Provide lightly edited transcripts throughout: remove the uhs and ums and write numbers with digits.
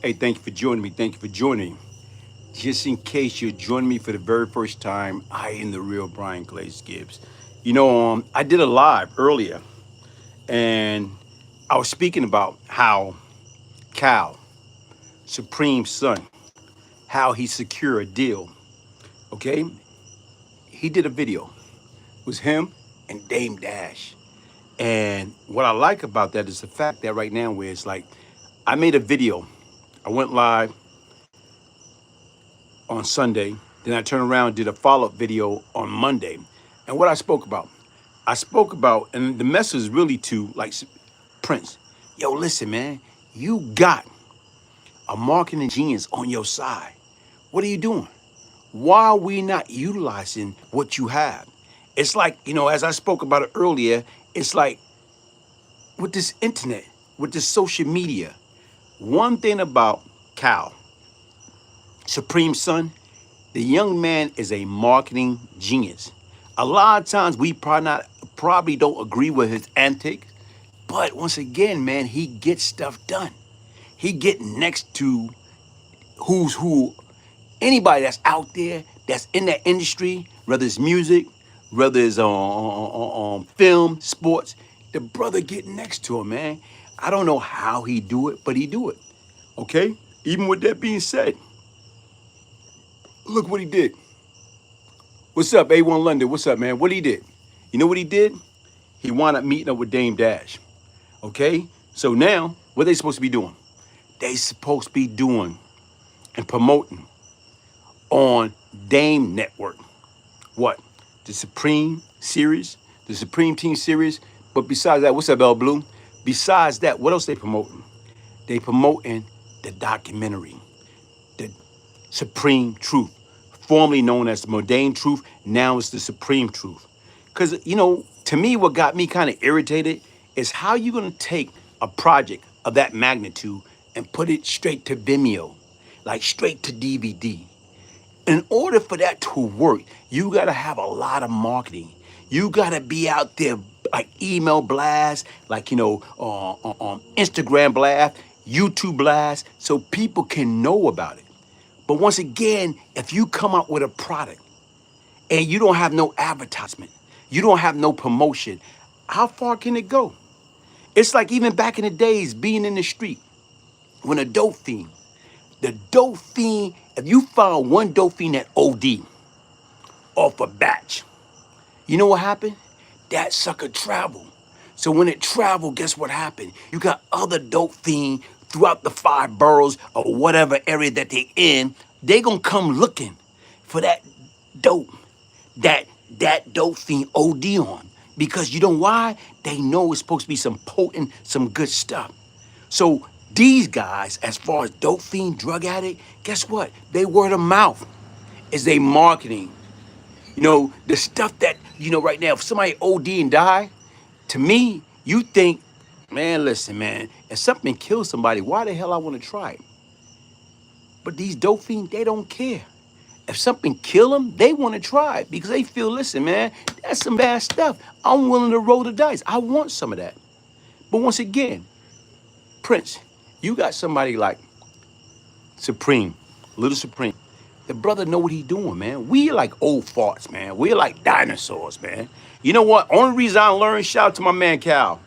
Hey, thank you for joining me. Thank you for joining. Just in case you're joining me for the very first time, I am the real Brian Glaze Gibbs. I did a live earlier, and I was speaking about how Cal, Supreme's son, how he secured a deal. Okay, he did a video. It was him and Dame Dash. And what I like about that is the fact that right now, where it's like, I made a video. I went live on Sunday. Then I turned around and did a follow up video on Monday. And what I spoke about, and the message is really to like Prince. Yo, listen, man, you got a marketing genius on your side. What are you doing? Why are we not utilizing what you have? It's like, as I spoke about it earlier, it's like with this internet, with this social media, one thing about Cal, Supreme Son, the young man is a marketing genius. A lot of times we probably don't agree with his antics, but once again, man, he gets stuff done. He get next to who's who, anybody that's out there that's in that industry, whether it's music, whether it's on film, sports. The brother get next to him, man. I don't know how he do it, but he do it. Okay. Even with that being said, look what he did. What's up, A1 London? What's up, man? What he did? You know what he did? He wound up meeting up with Dame Dash. Okay? So now, what they supposed to be doing? They supposed to be doing and promoting on Dame Network. What? The Supreme Series, the Supreme Team Series. But besides that, what's up, El Blue? Besides that, what else they promoting? They promoting the documentary, the Supreme Truth, formerly known as the Mundane Truth. Now it's the Supreme Truth. Because, to me, what got me kind of irritated is how you going to take a project of that magnitude and put it straight to Vimeo, like straight to DVD. In order for that to work, you got to have a lot of marketing. You got to be out there like email blast, like, Instagram blast, YouTube blast, so people can know about it. But once again, if you come out with a product and you don't have no advertisement, you don't have no promotion, how far can it go? It's like even back in the days being in the street when a dope fiend, the dope fiend, if you found one dope fiend that OD off a batch, you know what happened? That sucker traveled. So when it traveled, guess what happened? You got other dope fiend throughout the 5 boroughs or whatever area that they in. They gonna come looking for that dope, that dope fiend OD on. Because you know why? They know it's supposed to be some potent, some good stuff. So these guys, as far as dope fiend, drug addict, guess what? They word of mouth is they marketing. The stuff that, right now, if somebody OD and die, to me, you think, man, listen, man, if something kills somebody, why the hell I want to try it? But these dope fiends, they don't care. If something kill them, they want to try it because they feel, listen, man, that's some bad stuff. I'm willing to roll the dice. I want some of that. But once again, Prince, you got somebody like Supreme, Little Supreme. The brother know what he doing, man. We like old farts, man. We're like dinosaurs, man. You know what? Only reason I learned, shout out to my man Cal.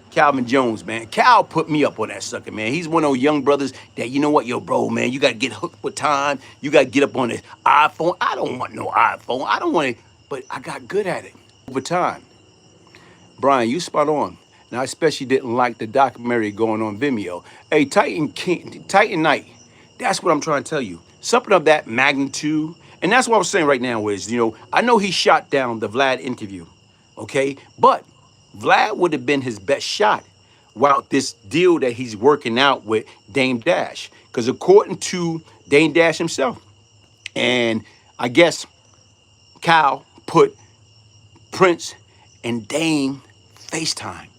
Calvin Jones, man. Cal put me up on that sucker, man. He's one of those young brothers that, you know what, yo, bro, man, you got to get hooked with time. You got to get up on the iPhone. I don't want no iPhone. I don't want it, but I got good at it over time. Brian, you spot on. Now, I especially didn't like the documentary going on Vimeo. Hey, Titan Knight, that's what I'm trying to tell you. Something of that magnitude, and that's what I was saying right now is, I know he shot down the Vlad interview, okay? But Vlad would have been his best shot while this deal that he's working out with Dame Dash. Because according to Dame Dash himself, and I guess Cal put Prince and Dame FaceTime.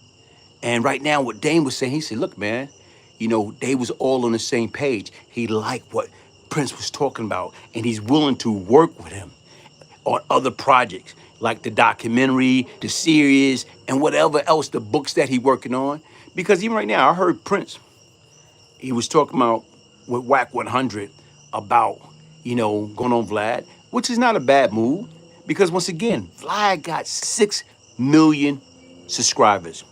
And right now, what Dame was saying, he said, look, man, they was all on the same page. He liked what Prince was talking about, and he's willing to work with him on other projects, like the documentary, the series, and whatever else, the books that he working on. Because even right now, I heard Prince, he was talking about with Whack 100 about, going on Vlad, which is not a bad move because once again, Vlad got 6 million subscribers.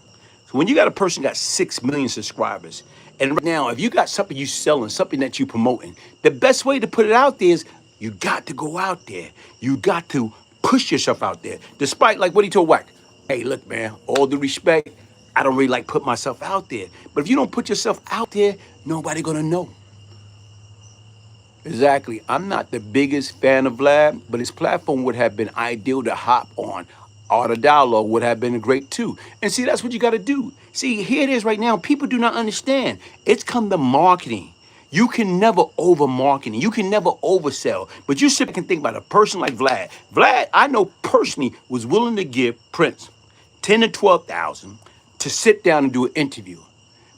So when you got a person got 6 million subscribers, and right now, if you got something you selling, something that you promoting, the best way to put it out there is you got to go out there. You got to push yourself out there. Despite like what he told Wack, hey, look, man, all due respect, I don't really like put myself out there. But if you don't put yourself out there, nobody gonna know. Exactly. I'm not the biggest fan of Vlad, but his platform would have been ideal to hop on. Art of Dialogue would have been great too. And see, that's what you got to do. See, here it is right now. People do not understand. It's come to marketing. You can never over marketing. You can never oversell. But you sit back and think about a person like Vlad. Vlad, I know personally, was willing to give Prince 10 to 12,000 to sit down and do an interview.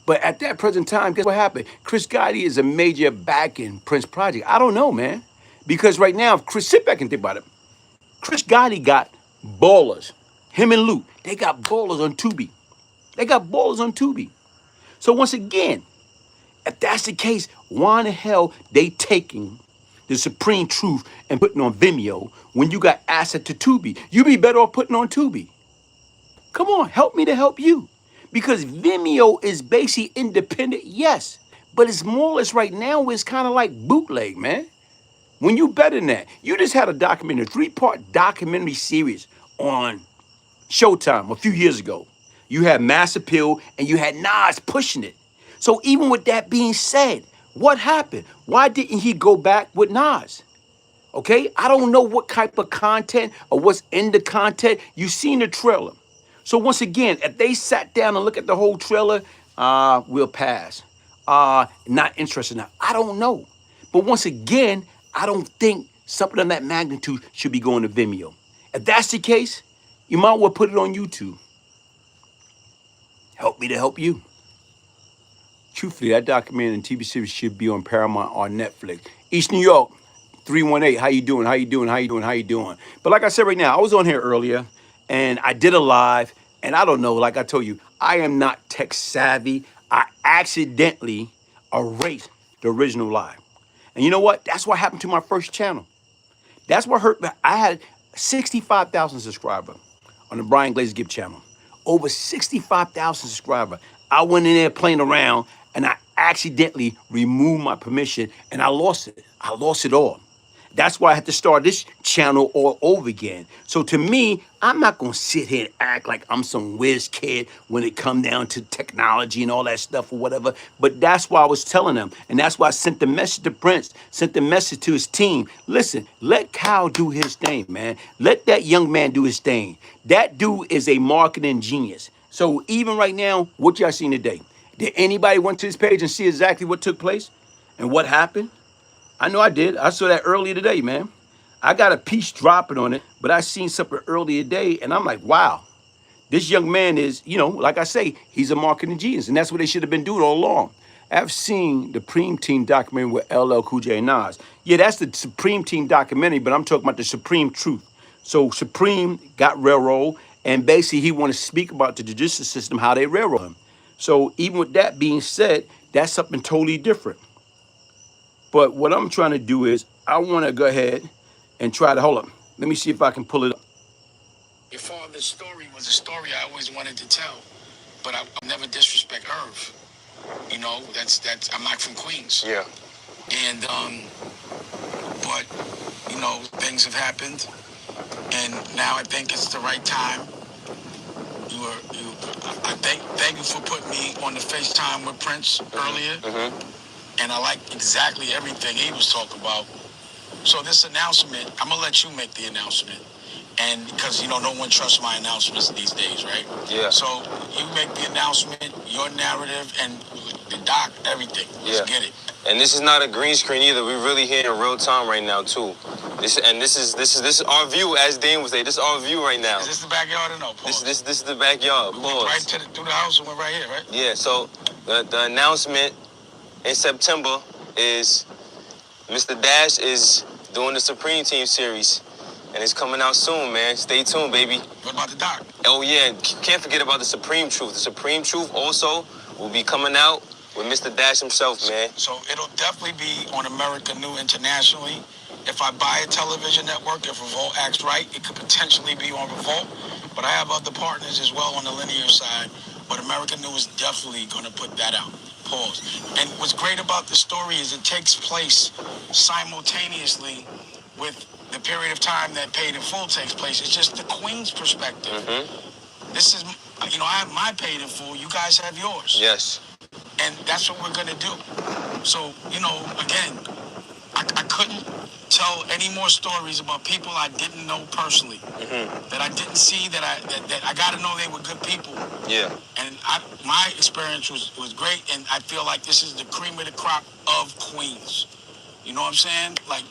But at that present time, guess what happened? Chris Gotti is a major backing Prince project. I don't know, man. Because right now, if Chris, sit back and think about it. Chris Gotti got ballers. Him and Luke, they got ballers on Tubi. They got ballers on Tubi. So once again, if that's the case, why in the hell they taking the supreme truth and putting on Vimeo when you got asset to Tubi? You be better off putting on Tubi. Come on, help me to help you. Because Vimeo is basically independent, yes. But it's more or less right now, it's kind of like bootleg, man. When you better than that, you just had a documentary, a 3-part documentary series on Showtime a few years ago. You had Mass Appeal and you had Nas pushing it. So even with that being said, what happened? Why didn't he go back with Nas? Okay, I don't know what type of content or what's in the content. You've seen the trailer. So once again, if they sat down and look at the whole trailer, we'll pass. Not interested now. I don't know. But once again, I don't think something of that magnitude should be going to Vimeo. If that's the case, you might well put it on YouTube. Help me to help you. Truthfully, that documentary and TV series should be on Paramount or Netflix. East New York, 318. How you doing? How you doing? How you doing? How you doing? But like I said right now, I was on here earlier and I did a live, and I don't know, like I told you, I am not tech savvy. I accidentally erased the original live. And you know what? That's what happened to my first channel. That's what hurt me. I had 65,000 subscribers on the Brian Glaze Gibbs channel. Over 65,000 subscribers. I went in there playing around and I accidentally removed my permission and I lost it. I lost it all. That's why I had to start this channel all over again. So to me, I'm not gonna sit here and act like I'm some whiz kid when it come down to technology and all that stuff or whatever. But that's why I was telling them. And that's why I sent the message to Prince, sent the message to his team. Listen, let Kyle do his thing, man. Let that young man do his thing. That dude is a marketing genius. So even right now, what y'all seen today? Did anybody went to his page and see exactly what took place and what happened? I know I did. I saw that earlier today, man. I got a piece dropping on it, but I seen something earlier today, and I'm like, wow, this young man is, like I say, he's a marketing genius, and that's what they should have been doing all along. I've seen the Supreme Team documentary with LL Cool J and Nas. Yeah, that's the Supreme Team documentary, but I'm talking about the Supreme Truth. So Supreme got railroad, and basically he want to speak about the judicial system, how they railroad him. So even with that being said, that's something totally different. But what I'm trying to do is I want to go ahead and try to, hold up. Let me see if I can pull it up. Your father's story was a story I always wanted to tell, but I never disrespect Irv. That's I'm not from Queens. Yeah. And but things have happened, and now I think it's the right time. I thank you for putting me on the FaceTime with Prince earlier. Mm-hmm. And I like exactly everything he was talking about. So this announcement, I'm gonna let you make the announcement. And because no one trusts my announcements these days, right? Yeah. So you make the announcement, your narrative, and the doc, everything. Let's get it. And this is not a green screen either. We're really here in real time right now too. This is our view, as Dane would say. This is our view right now. Is this the backyard or no? Pause. This is the backyard. We went right through the house and went right here, right? Yeah. So the announcement in September is Mr. Dash is doing the Supreme Team series. And it's coming out soon, man. Stay tuned, baby. What about the doc? Oh, yeah. Can't forget about the Supreme Truth. The Supreme Truth also will be coming out with Mr. Dash himself, man. So it'll definitely be on America New internationally. If I buy a television network, if Revolt acts right, it could potentially be on Revolt. But I have other partners as well on the linear side. But America New is definitely going to put that out. Pause. And what's great about the story is it takes place simultaneously with the period of time that Paid in Full takes place. It's just the Queen's perspective. This is, I have my Paid in Full. You guys have yours. Yes. And that's what we're going to do. So, again, I couldn't tell any more stories about people I didn't know personally, that I didn't see, that I got to know they were good people. Yeah. And my experience was great, and I feel like this is the cream of the crop of Queens. You know what I'm saying? Like,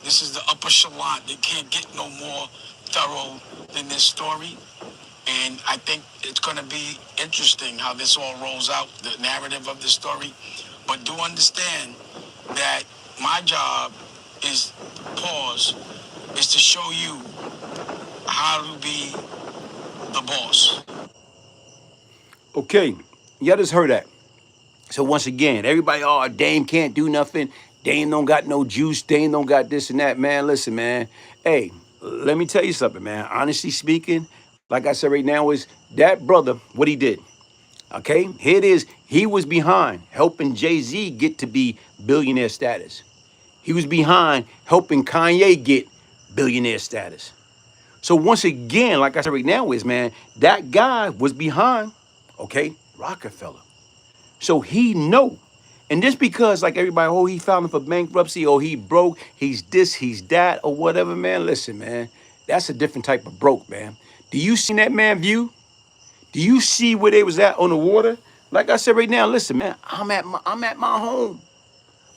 this is the upper echelon. They can't get no more thorough than this story. And I think it's going to be interesting how this all rolls out, the narrative of the story. But do understand that my job is to show you how to be the boss. Okay, y'all just heard that. So once again, everybody, oh, Dame can't do nothing. Dame don't got no juice. Dame don't got this and that. Man, listen, man. Hey, let me tell you something, man. Honestly speaking, like I said right now, is that brother, what he did. Okay, here it is. He was behind helping Jay-Z get to be billionaire status. He was behind helping Kanye get billionaire status. So once again, like I said right now, is man, that guy was behind, okay, Rockefeller. So he know. And just because like everybody, oh, he filed for bankruptcy, or he broke, he's this, he's that, or whatever, man. Listen, man, that's a different type of broke, man. Do you see that man view? Do you see where they was at on the water? Like I said right now, listen, man, I'm at my home.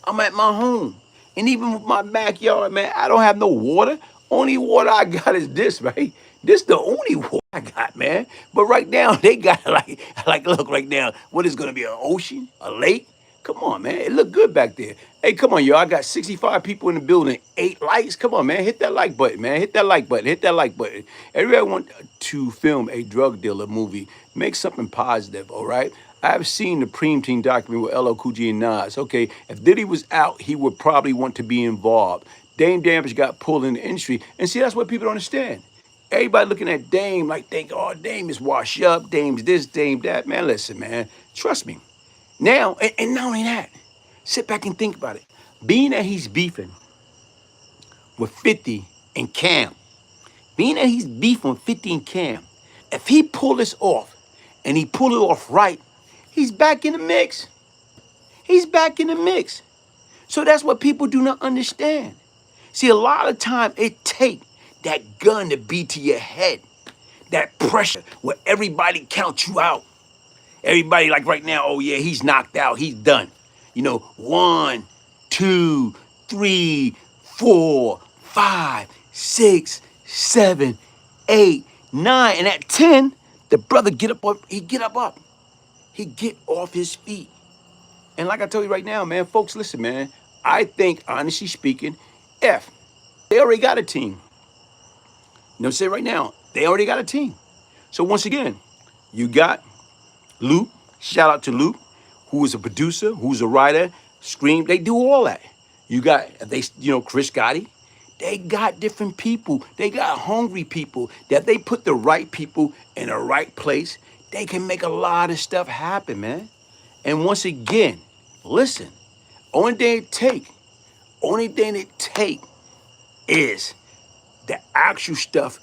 I'm at my home. And even with my backyard, man, I don't have no water. Only water I got is this, right? This the only water I got, man. But right now, they got look right now, what is gonna be an ocean, a lake? Come on, man. It look good back there. Hey, come on, y'all. I got 65 people in the building, 8 likes. Come on, man. Hit that like button, man. Hit that like button. Hit that like button. Everybody want to film a drug dealer movie. Make something positive, all right? I've seen the Preem Team documentary with LL Cool J and Nas. Okay, if Diddy was out, he would probably want to be involved. Dame Dash got pulled in the industry. And see, that's what people don't understand. Everybody looking at Dame like think, oh, Dame is washed up, Dame's this, Dame that. Man, listen, man. Trust me. Now, and not only that, sit back and think about it. Being that he's beefing with 50 and Cam, being that he's beefing with 50 and Cam, if he pull this off and he pull it off right, he's back in the mix. He's back in the mix. So that's what people do not understand. See, a lot of time it take that gun to be to your head, that pressure where everybody counts you out. Everybody like right now, oh yeah, he's knocked out, he's done. 1, 2, 3, 4, 5, 6, 7, 8, 9, and at 10, the brother get up. He get up. He get off his feet. And like I told you right now, man, folks, listen, man. I think, honestly speaking, if they already got a team. Say right now, they already got a team. So once again, you got Luke, shout out to Luke, who is a producer, who's a writer, Scream, they do all that. You got, Chris Gotti, they got different people. They got hungry people that they put the right people in the right place. They can make a lot of stuff happen, man. And once again, listen, only thing it take is the actual stuff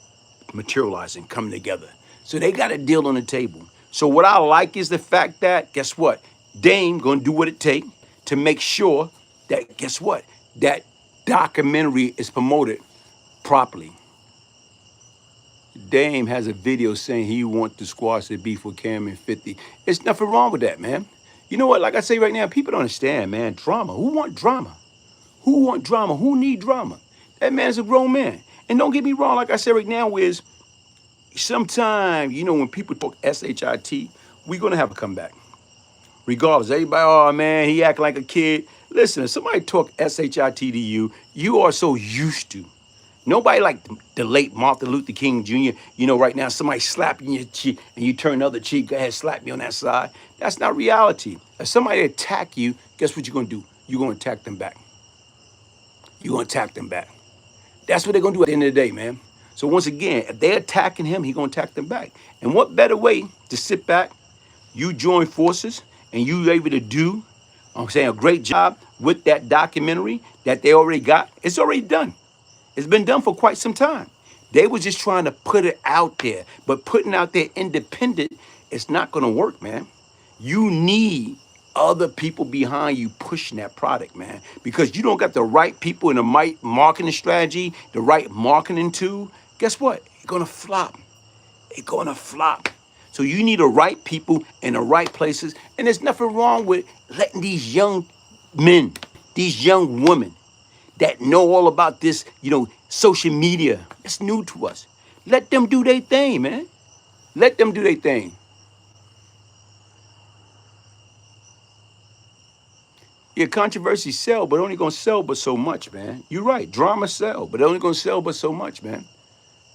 materializing, coming together. So they got a deal on the table. So what I like is the fact that, guess what? Dame gonna do what it take to make sure that, guess what? That documentary is promoted properly. Dame has a video saying he wants to squash the beef with Cam and 50. There's nothing wrong with that, man. You know what? Like I say right now, people don't understand, man. Drama. Who want drama? Who want drama? Who need drama? That man's a grown man. And don't get me wrong, like I said right now, is sometimes, when people talk SHIT, we're going to have a comeback. Regardless, everybody, oh man, he act like a kid. Listen, if somebody talk SHIT to you, you are so used to Nobody like the late Martin Luther King Jr. You know, right now somebody slapping your cheek and you turn the other cheek. Go ahead, slap me on that side. That's not reality. If somebody attack you, guess what you're gonna do? You're gonna attack them back. You're gonna attack them back. That's what they're gonna do at the end of the day, man. So once again, if they're attacking him, he's gonna attack them back. And what better way to sit back, you join forces, and you able to do, I'm saying, a great job with that documentary that they already got. It's already done. It's been done for quite some time. They was just trying to put it out there, but putting out there independent, it's not gonna work, man. You need other people behind you pushing that product, man, because you don't got the right people in the right marketing strategy, the right marketing tool. Guess what? It's gonna flop. It's gonna flop. So you need the right people in the right places, and there's nothing wrong with letting these young men, these young women that know all about this, you know, social media. It's new to us. Let them do their thing, man. Let them do their thing. Yeah, controversy sell, but only gonna sell but so much, man. You're right. Drama sell, but only gonna sell but so much, man.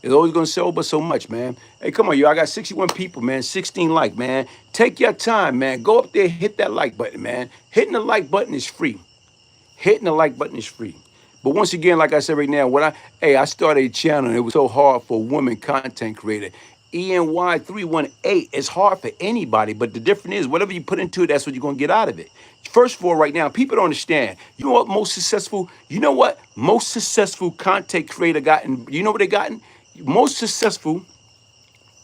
It's always gonna sell but so much, man. Hey, come on, yo. I got 61 people, man. 16 like, man. Take your time, man. Go up there, hit that like button, man. Hitting the like button is free. Hitting the like button is free. But once again, like I said right now, I started a channel and it was so hard for a woman content creator. ENY318, it's hard for anybody, but the difference is whatever you put into it, that's what you're gonna get out of it. First of all, right now, people don't understand. You know what most successful content creator gotten, you know what they gotten? Most successful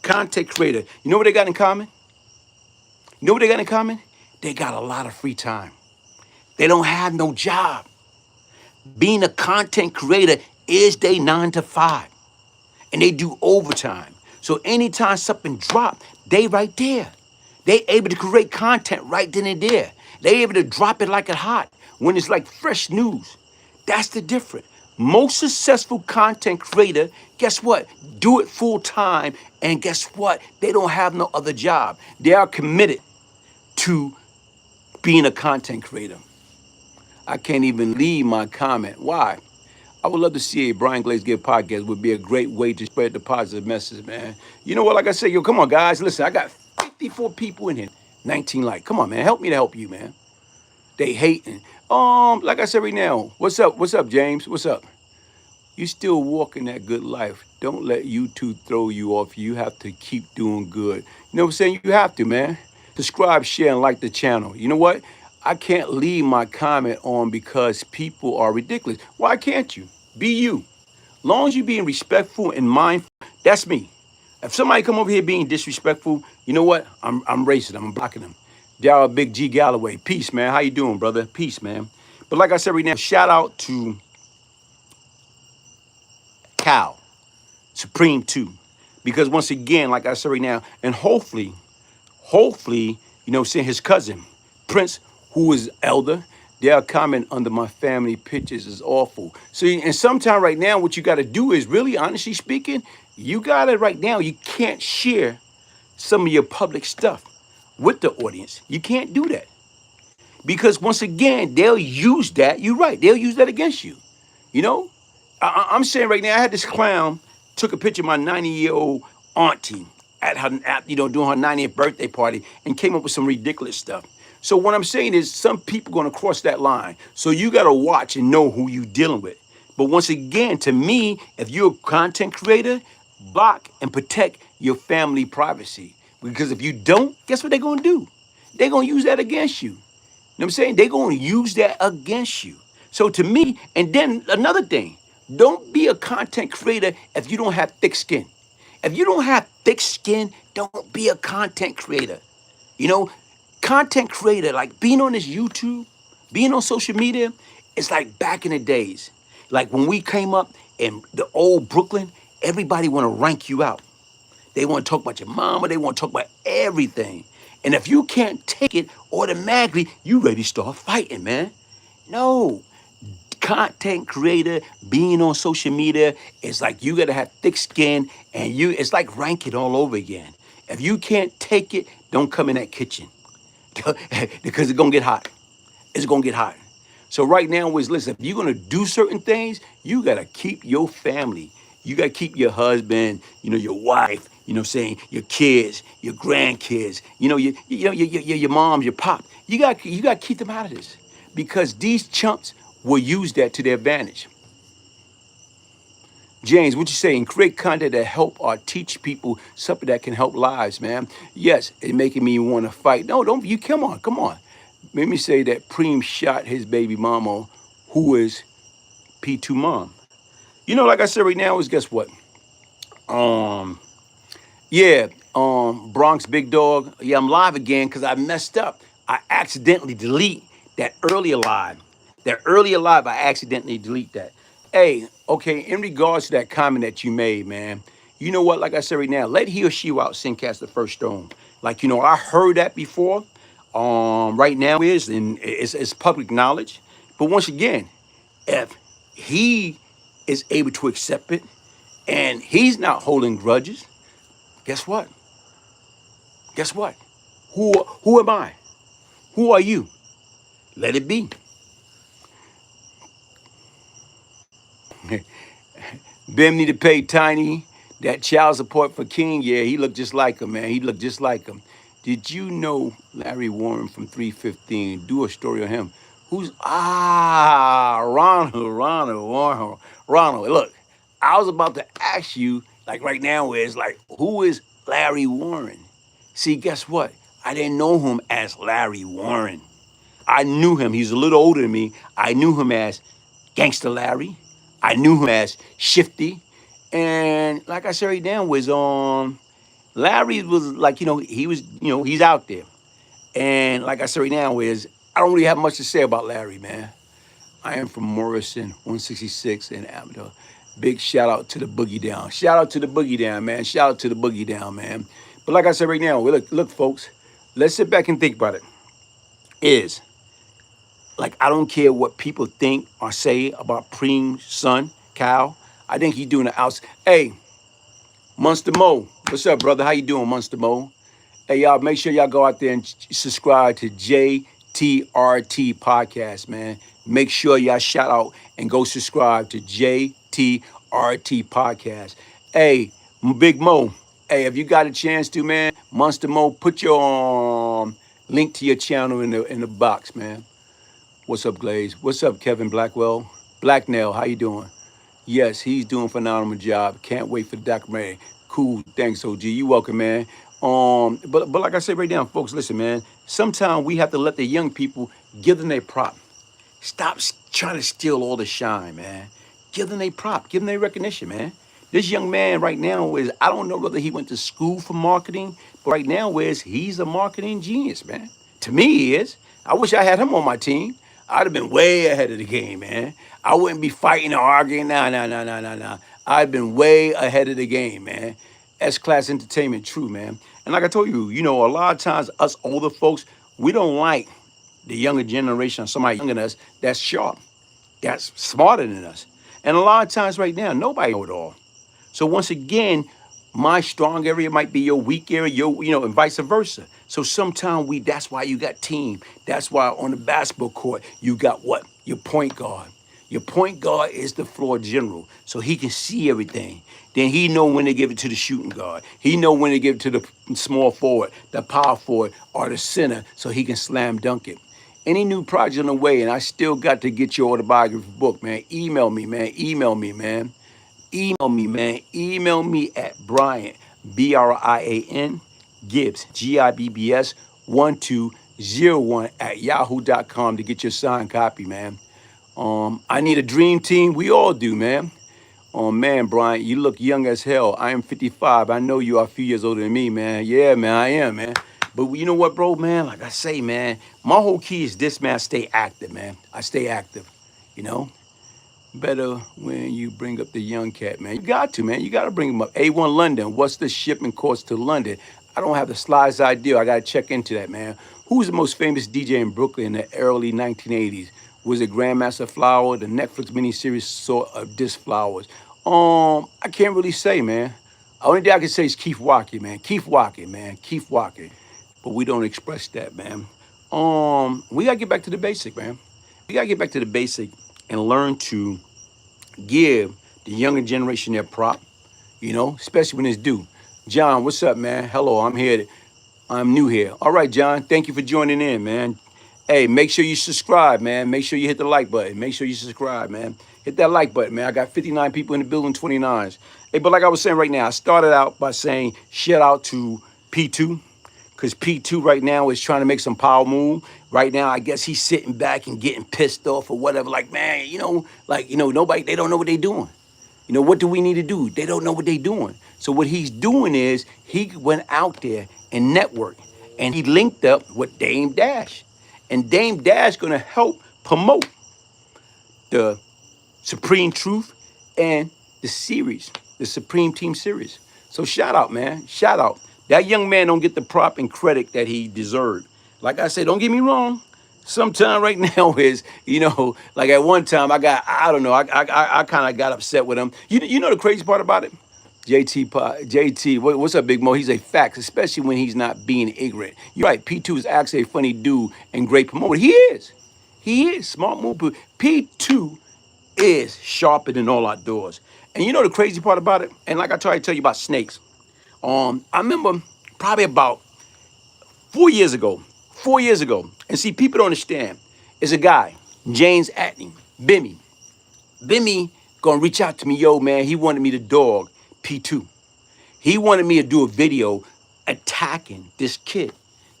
content creator, you know what they got in common? You know what they got in common? They got a lot of free time. They don't have no job. Being a content creator is their 9 to 5. And they do overtime. So anytime something drop, they right there. They able to create content right then and there. They able to drop it like it hot when it's like fresh news. That's the difference. Most successful content creator, guess what? Do it full time, and guess what? They don't have no other job. They are committed to being a content creator. I can't even leave my comment. Why? I would love to see a Brian Glaze Give podcast. Would be a great way to spread the positive message, man. You know what? Like I said, yo, come on, guys. Listen, I got 54 people in here. 19 like. Come on, man. Help me to help you, man. They hating. Like I said right now, what's up? What's up, James? What's up? You still walking that good life. Don't let YouTube throw you off. You have to keep doing good. You know what I'm saying? You have to, man. Subscribe, share, and like the channel. You know what? I can't leave my comment on because people are ridiculous. Why can't you? Be you. Long as you being respectful and mindful, that's me. If somebody come over here being disrespectful, you know what? I'm racing. I'm blocking them. Darryl Big G Galloway. Peace, man. How you doing, brother? Peace, man. But like I said right now, shout out to Cal, Supreme 2. Because once again, like I said right now, and hopefully, you know, seeing his cousin, Prince, who is elder, their comment under my family pictures is awful. So, and sometime right now, what you got to do is really, honestly speaking, you got to right now, you can't share some of your public stuff with the audience. You can't do that. Because once again, they'll use that. You're right. They'll use that against you. You know, I'm saying right now, I had this clown took a picture of my 90-year-old auntie at her, you know, doing her 90th birthday party and came up with some ridiculous stuff. So what I'm saying is some people going to cross that line. So you got to watch and know who you dealing with. But once again, to me, if you're a content creator, block and protect your family privacy. Because if you don't, guess what they're going to do? They're going to use that against you. You know what I'm saying? They're going to use that against you. So to me, and then another thing, don't be a content creator if you don't have thick skin. If you don't have thick skin, don't be a content creator. You know, content creator, like being on this YouTube, being on social media, it's like back in the days. Like when we came up in the old Brooklyn, everybody want to rank you out. They want to talk about your mama. They want to talk about everything. And if you can't take it, automatically, you ready to start fighting, man. No. Content creator, being on social media, is like you got to have thick skin, and it's like ranking all over again. If you can't take it, don't come in that kitchen because it's going to get hot. It's going to get hot. So right now is listen, if you're gonna do certain things, you gotta keep your family. You gotta keep your husband, your wife, what I'm saying, your kids, your grandkids, your mom, your pop. You gotta keep them out of this. Because these chumps will use that to their advantage. James, what you saying? Create content that help or teach people something that can help lives, man. Yes, it making me want to fight. No, don't you come on. Let me say that Preem shot his baby mama, who is P2 mom. Like I said right now is guess what? Um, yeah, Bronx Big Dog. Yeah, I'm live again because I messed up. I accidentally delete that earlier live. That earlier live, I accidentally delete that. Hey, okay, in regards to that comment that you made, man, you know what? Like I said right now, let he or she out sin cast the first stone. Like, I heard that before. Right now and it's public knowledge. But once again, if he is able to accept it and he's not holding grudges, guess what? Guess what? Who am I? Who are you? Let it be. Bim need to pay Tiny that child support for King. Yeah, he looked just like him, man. He looked just like him. Did you know Larry Warren from 315? Do a story on him. Who's Ronald. Look, I was about to ask you, like right now, is like, who is Larry Warren? See, guess what? I didn't know him as Larry Warren. I knew him. He's a little older than me. I knew him as Gangster Larry. I knew him as Shifty. And like I said right now, was Larry was like, he was, he's out there. And like I said right now, is I don't really have much to say about Larry, man. I am from Morrison, 166 in Amador. Big shout out to the Boogie Down. Shout out to the Boogie Down, man. Shout out to the Boogie Down, man. But like I said right now, look, folks, let's sit back and think about it. Is like I don't care what people think or say about Preem's son, Cal. I think he's doing the outs. Hey, Monster Mo, what's up, brother? How you doing, Monster Mo? Hey, y'all, make sure y'all go out there and subscribe to JTRT Podcast, man. Make sure y'all shout out and go subscribe to JTRT Podcast. Hey, Big Mo. Hey, if you got a chance to, man, Monster Mo, put your link to your channel in the box, man. What's up, Glaze? What's up, Kevin Blackwell? Blacknail, how you doing? Yes, he's doing a phenomenal job. Can't wait for the documentary. Cool, thanks, OG. You welcome, man. But like I said right now, folks, listen, man. Sometimes we have to let the young people give them their prop. Stop trying to steal all the shine, man. Give them their prop. Give them their recognition, man. This young man right now is, I don't know whether he went to school for marketing, but right now he's a marketing genius, man. To me, he is. I wish I had him on my team. I'd have been way ahead of the game, man. I wouldn't be fighting or arguing. Nah. I've been way ahead of the game, man. S-Class Entertainment, true, man. And like I told you, a lot of times us older folks, we don't like the younger generation or somebody younger than us that's sharp, that's smarter than us. And a lot of times right now, nobody know it all. So once again, my strong area might be your weak area, and vice versa. So sometimes that's why you got team. That's why on the basketball court, you got what? Your point guard. Your point guard is the floor general, so he can see everything. Then he know when to give it to the shooting guard. He know when to give it to the small forward, the power forward, or the center, so he can slam dunk it. Any new project on the way, and I still got to get your autobiography book, man. Email me, man. Email me, man. Email me, man. Email me at Brian, Brian, Gibbs, Gibbs, 1201 at yahoo.com to get your signed copy, man. I need a dream team. We all do, man. Oh, man, Brian, you look young as hell. I am 55. I know you are a few years older than me, man. Yeah, man, I am, man. But you know what, bro, man? Like I say, man, my whole key is this, man. I stay active, man. I stay active, you know? Better when you bring up the young cat, man. You got to, man. You got to bring him up. A1 London, what's the shipment cost to London? I don't have the slightest idea. I got to check into that, man. Who's the most famous DJ in Brooklyn in the early 1980s? Was it Grandmaster Flower, the Netflix miniseries sort of Disc Flowers? I can't really say, man. Only thing I can say is Keith Watkins, man. Keith Watkins, man. Keith Watkins. But we don't express that, man. We gotta get back to the basic, man. We gotta get back to the basic and learn to give the younger generation their prop, especially when it's due. John, what's up, man? Hello, I'm here. I'm new here. All right, John, thank you for joining in, man. Hey, make sure you subscribe, man. Make sure you hit the like button. Make sure you subscribe, man. Hit that like button, man. I got 59 people in the building, 29s. Hey, but like I was saying right now, I started out by saying shout out to P2, because P2 right now is trying to make some power move. Right now, I guess he's sitting back and getting pissed off or whatever. Like, man, nobody, they don't know what they're doing. What do we need to do? They don't know what they're doing. So what he's doing is he went out there and networked, and he linked up with Dame Dash. And Dame Dash gonna help promote the Supreme Truth and the series, the Supreme Team series. So shout out, man. Shout out. That young man don't get the prop and credit that he deserved. Like I said, don't get me wrong. Sometime right now is, like at one time I don't know, I kind of got upset with him. You know the crazy part about it? JT, what's up, Big Mo? He's a fact, especially when he's not being ignorant. You're right, P2 is actually a funny dude and great promoter. He is. He is. Smart move. P2 is sharper than all outdoors. And you know the crazy part about it? And like I tried to tell you about snakes. I remember probably about 4 years ago. 4 years ago. And see, people don't understand. It's a guy, James Atney, Bimmy. Bimmy gonna reach out to me, yo, man. He wanted me to dog P2. He wanted me to do a video attacking this kid,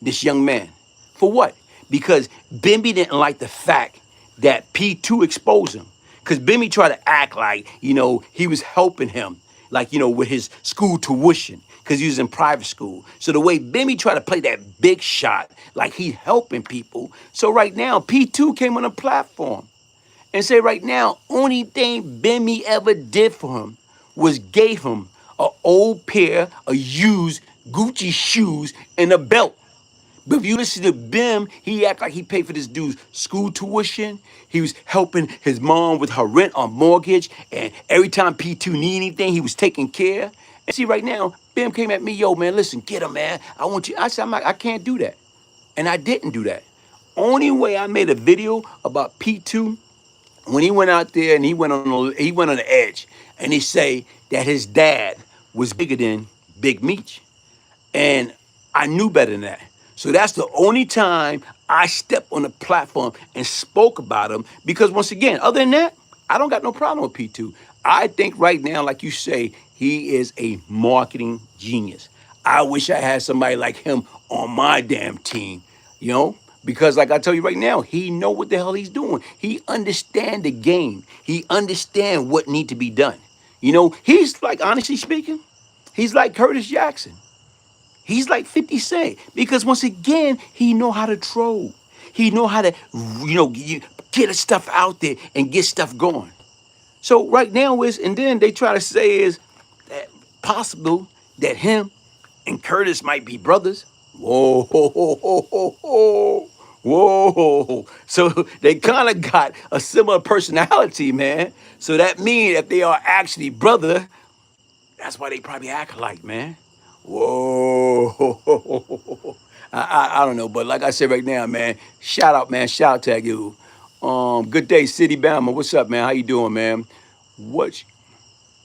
this young man. For what? Because Bimmy didn't like the fact that P2 exposed him. Because Bimmy tried to act like, he was helping him, like, with his school tuition, because he was in private school. So the way Bimmy tried to play that big shot, like he's helping people. So right now, P2 came on a platform and say right now, only thing Bimmy ever did for him was gave him an old pair of used Gucci shoes and a belt. But if you listen to Bim, he act like he paid for this dude's school tuition. He was helping his mom with her rent or mortgage. And every time P2 need anything, he was taking care. And see, right now, Bim came at me, yo, man, listen, get him, man. I want you. I said, I can't do that. And I didn't do that. Only way I made a video about P2 when he went out there and he went on the edge and he say that his dad was bigger than Big Meech. And I knew better than that. So that's the only time I stepped on the platform and spoke about him. Because once again, other than that, I don't got no problem with P2. I think right now, like you say, he is a marketing genius. I wish I had somebody like him on my damn team, because like I tell you right now, he know what the hell he's doing. He understand the game. He understand what need to be done. He's like, honestly speaking, he's like Curtis Jackson. He's like 50 Cent because once again, he know how to troll. He know how to, get stuff out there and get stuff going. So right now and then they try to say is that possible that him and Curtis might be brothers. Whoa, ho, ho, ho, ho, ho. Whoa. So they kind of got a similar personality, man. So that means if they are actually brother, that's why they probably act alike, man. Whoa. I don't know, but like I said right now, man, shout out, man. Shout out to you. Good day, City Bama. What's up, man? How you doing, man? What's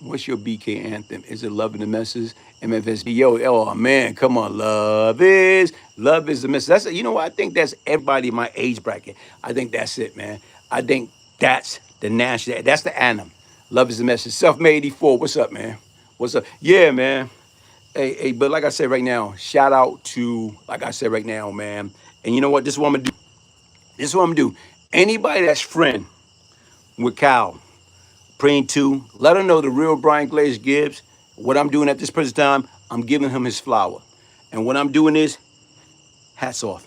your BK anthem? Is it Love in the Messes? MFSB. Yo, oh man, come on. Love is the message. That's what I think that's everybody in my age bracket. I think that's it, man. I think that's the national, that's the anthem. Love is the message. Self-made 84. What's up, man? What's up? Yeah, man. Hey, but like I said right now, shout out to, like I said right now, man. And you know what? This is what I'm gonna do. This is what I'm gonna do. Anybody that's friend with Cal, praying to, let him know the real Brian Glaze Gibbs. What I'm doing at this present time, I'm giving him his flower. And what I'm doing is, hats off.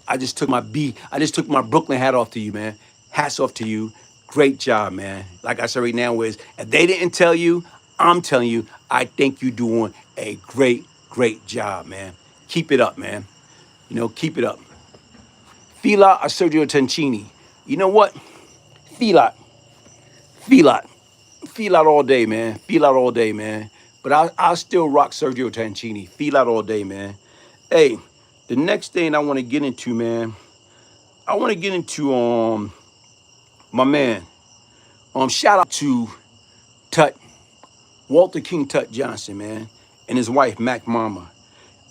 I just took my Brooklyn hat off to you, man. Hats off to you. Great job, man. Like I said right now is, if they didn't tell you, I'm telling you, I think you're doing a great, great job, man. Keep it up, man. Keep it up. Fila or Sergio Tancini. You know what? Fila all day, man. Feel out all day, man. But I'll still rock Sergio Tancini. Feel out all day, man. Hey, the next thing I want to get into, man. I want to get into my man. Shout out to Tut, Walter King Tut Johnson, man, and his wife Mac Mama.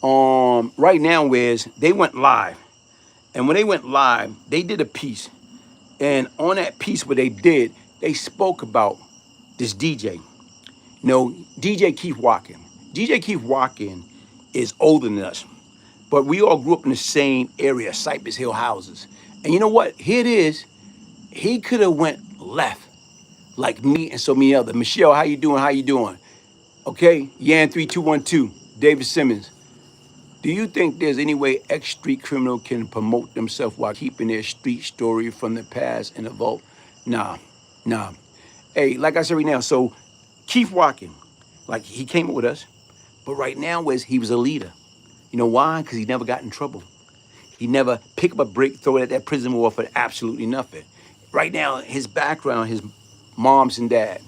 Right now is they went live, and when they went live, they did a piece, and on that piece, what they did, they spoke about this DJ. DJ Keith Watkins. DJ Keith Watkins is older than us, but we all grew up in the same area, Cypress Hill houses. And you know what? Here it is. He could have went left, like me and so many others. Michelle, how you doing? How you doing? Okay, Yan3212, David Simmons. Do you think there's any way ex-street criminal can promote themselves while keeping their street story from the past in the vault? Nah, nah. Hey, like I said right now, so Keith Watkins, like he came up with us, but right now he was a leader. You know why? Because he never got in trouble. He never picked up a brick, throw it at that prison wall for absolutely nothing. Right now, his background, his moms and dad,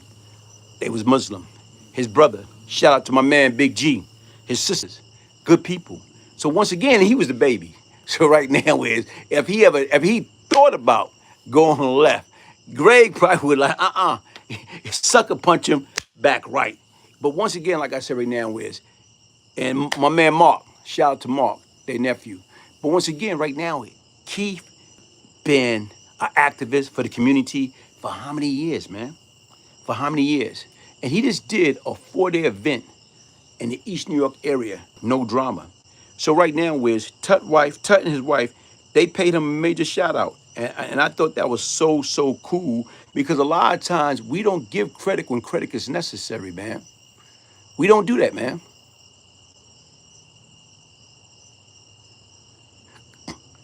they was Muslim. His brother, shout out to my man Big G. His sisters, good people. So once again, he was the baby. So right now if he thought about going left, Greg probably would sucker punch him back right. But once again, like I said right now and my man Mark, shout out to Mark, their nephew. But once again, right now, Keith been an activist for the community for how many years, man? For how many years? And he just did a 4-day event in the East New York area, no drama. So right now, Tut and his wife, they paid him a major shout out. And I thought that was so cool because a lot of times we don't give credit when credit is necessary, man. We don't do that, man.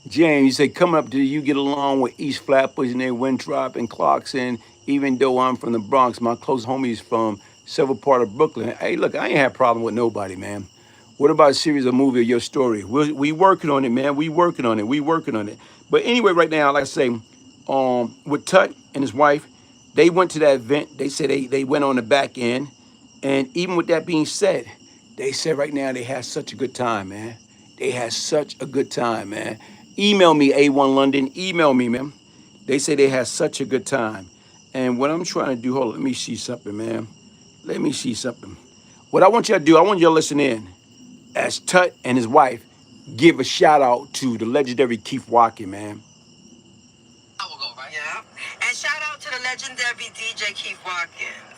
James, you say, coming up, do you get along with East Flatbush and Winthrop and Clarkson? Even though I'm from the Bronx, my close homies from several part of Brooklyn. Hey, look, I ain't had a problem with nobody, man. What about a series of movie of your story? We working on it, man. We working on it. But anyway, right now, like I say, with Tut and his wife, they went to that event. They said they went on the back end. And even with that being said, they said right now they had such a good time, man. They had such a good time, man. Email me, A1 London. Email me, man. They say they had such a good time. And what I'm trying to do, hold on, let me see something, man. Let me see something. What I want you to do, I want you to listen in as Tut and his wife give a shout out to the legendary Keith Watkins, man. I will go, right? Yeah. And shout out to the legendary DJ Keith Watkins.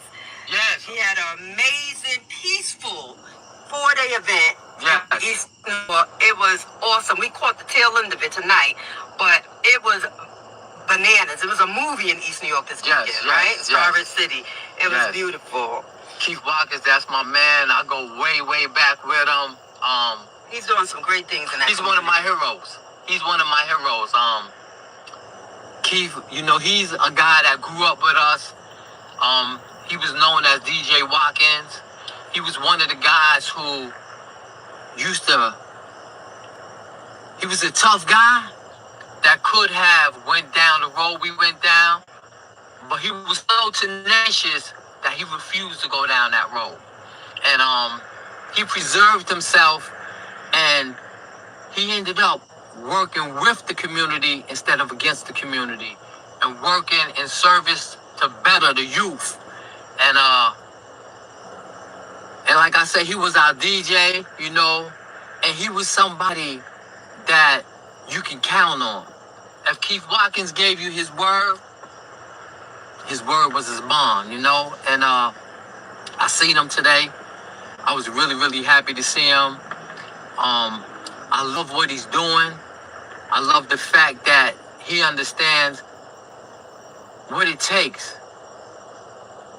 Yes. He had an amazing, peaceful 4-day event. Yes. It was awesome. We caught the tail end of it tonight, but it was bananas. It was a movie in East New York this weekend, right? Starvard City. It was beautiful. Keith Watkins, that's my man. I go way back with him. He's doing some great things in that. He's one of my heroes. Keith, you know, he's a guy that grew up with us. He was known as DJ Watkins. He was one of the guys who he was a tough guy that could have went down the road we went down, but he was so tenacious that he refused to go down that road. And he preserved himself, and he ended up working with the community instead of against the community, and working in service to better the youth. And like I said, he was our DJ, you know, and he was somebody that you can count on. If Keith Watkins gave you his word was his bond, you know. And I seen him today. I was really happy to see him. I love what he's doing. I love the fact that he understands what it takes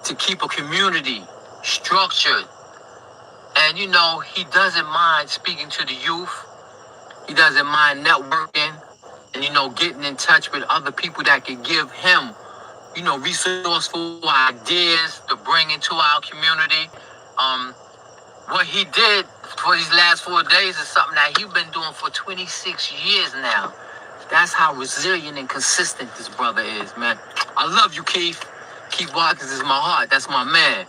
to keep a community structured. And, you know, he doesn't mind speaking to the youth. He doesn't mind networking and, you know, getting in touch with other people that can give him, you know, resourceful ideas to bring into our community. What he did for these last 4 days is something that he's been doing for 26 years now. That's how resilient and consistent this brother is, man. I love you, Keith. Keith Watkins is my heart. That's my man.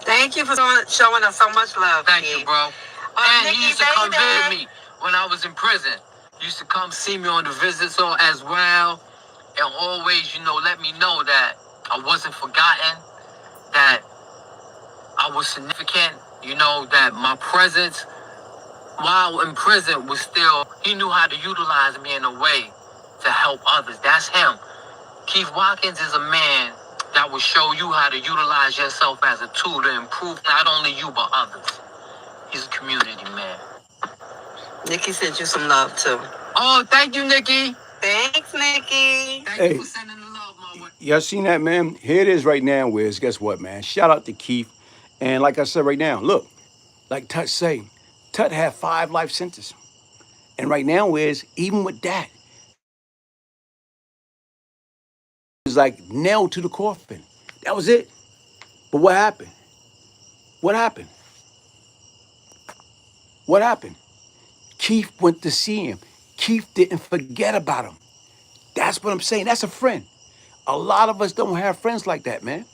Thank you for showing us so much love. Thank you, bro. And he used to come visit me when I was in prison. He used to come see me on the visit as well. and always, let me know that I wasn't forgotten, that I was significant, that my presence while in prison was still, he knew how to utilize me in a way to help others. That's him. Keith Watkins is a man that will show you how to utilize yourself as a tool to improve not only you, but others. He's a community man. Nikki sent you some love, too. Oh, thank you, Nikki. Thanks, Nikki. Thank you for sending the love my way. Y'all seen that, man? Here it is right now, Wiz. Guess what, man? Shout out to Keith. And like I said right now, look, like Tut say, Tut had 5 life sentences. And right now, Wiz, even with that, it's like nailed to the coffin. That was it. But what happened? What happened? What happened? Keith went to see him. Keith didn't forget about him. That's what I'm saying. That's a friend. A lot of us don't have friends like that, man.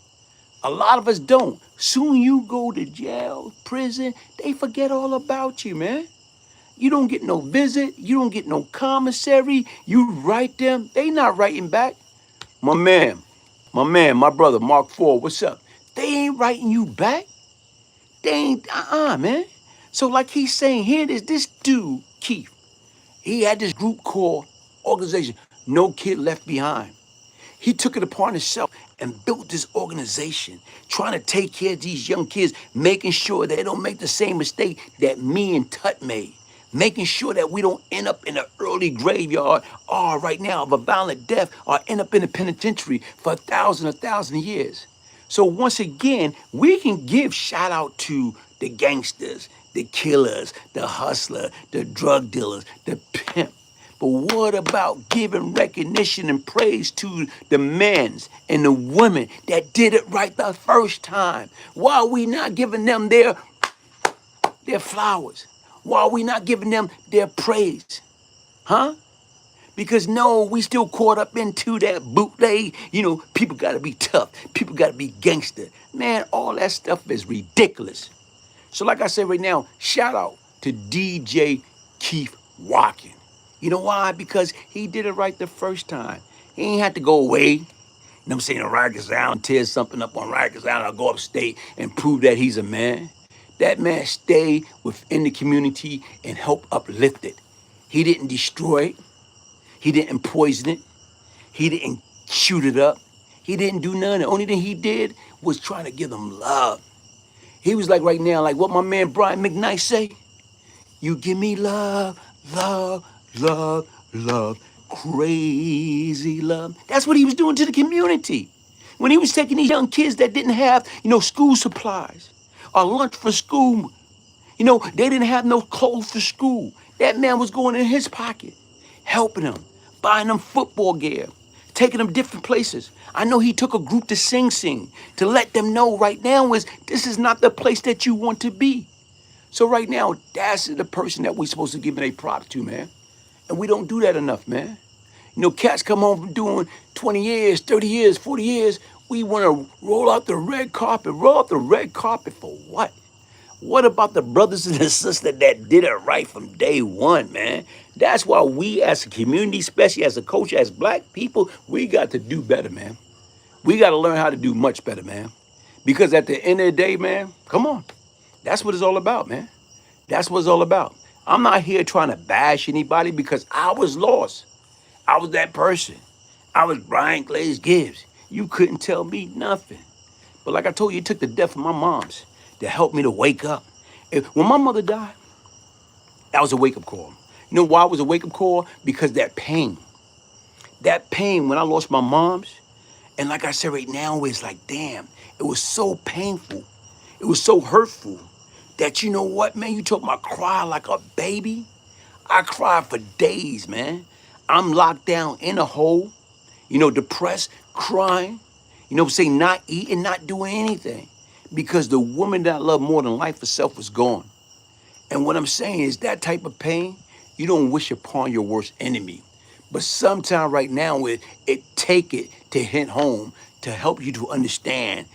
A lot of us don't. Soon you go to jail, prison, they forget all about you, man. You don't get no visit. You don't get no commissary. You write them. They not writing back. My man, my brother, Mark Ford, what's up? They ain't writing you back. They ain't, man. So like he's saying, here it is, this dude, Keith, he had this group called organization, No Kid Left Behind. He took it upon himself and built this organization, trying to take care of these young kids, making sure they don't make the same mistake that me and Tut made, making sure that we don't end up in an early graveyard, or right now of a violent death, or end up in a penitentiary for 1,000 years. So once again, we can give shout out to the gangsters, the killers, the hustler, the drug dealers, the pimp. But what about giving recognition and praise to the men and the women that did it right the first time? Why are we not giving them their flowers? Why are we not giving them their praise? Huh? Because no, we still caught up into that bootleg, people gotta be tough, people gotta be gangster. Man, all that stuff is ridiculous. So like I said right now, shout out to DJ Keith Watkins. You know why? Because he did it right the first time. He ain't had to go away. You know what I'm saying? On Rikers Island, tear something up on Rikers Island, or go upstate and prove that he's a man. That man stayed within the community and help uplift it. He didn't destroy it. He didn't poison it. He didn't shoot it up. He didn't do none. The only thing he did was trying to give them love. He was like right now, like what my man Brian McKnight say, you give me love, love, love, love, crazy love. That's what he was doing to the community. When he was taking these young kids that didn't have, school supplies or lunch for school, they didn't have no clothes for school. That man was going in his pocket, helping them, buying them football gear, taking them different places. I know he took a group to Sing Sing to let them know right now this is not the place that you want to be. So right now, that's the person that we're supposed to give a props to, man. And we don't do that enough, man. Cats come home from doing 20 years, 30 years, 40 years. We want to roll out the red carpet. Roll out the red carpet for what? What about the brothers and the sisters that did it right from day one, man? That's why we as a community, especially as a culture, as black people, we got to do better, man. We got to learn how to do much better, man. Because at the end of the day, man, come on. That's what it's all about, man. That's what it's all about. I'm not here trying to bash anybody because I was lost. I was that person. I was Brian Glaze Gibbs. You couldn't tell me nothing. But like I told you, it took the death of my moms to help me to wake up. When my mother died, that was a wake-up call. You know why it was a wake-up call? Because that pain when I lost my moms, and like I said right now, it's like, damn, it was so painful. It was so hurtful that, you know what, man, you told me I cry like a baby. I cried for days, man. I'm locked down in a hole, depressed, crying, saying not eating, not doing anything. Because the woman that I love more than life itself was gone. And what I'm saying is that type of pain, you don't wish upon your worst enemy. But sometime right now, it take it to hit home to help you to understand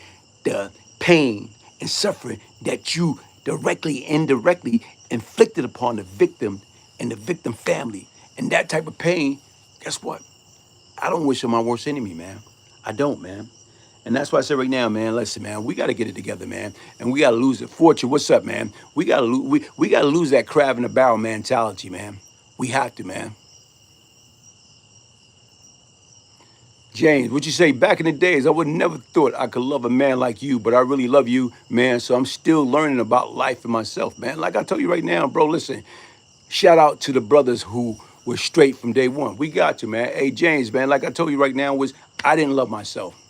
the pain and suffering that you directly, indirectly inflicted upon the victim and the victim family. And that type of pain, guess what? I don't wish on my worst enemy, man. I don't, man. And that's why I said right now, man, listen, man, we got to get it together, man. And we got to lose it. Fortune, what's up, man? We got to we got to lose that crab in the barrel mentality, man. We have to, man. James, what you say? Back in the days, I would never thought I could love a man like you, but I really love you, man. So I'm still learning about life and myself, man. Like I told you right now, bro, listen, shout out to the brothers who were straight from day one. We got to, man. Hey, James, man, like I told you right now, was I didn't love myself.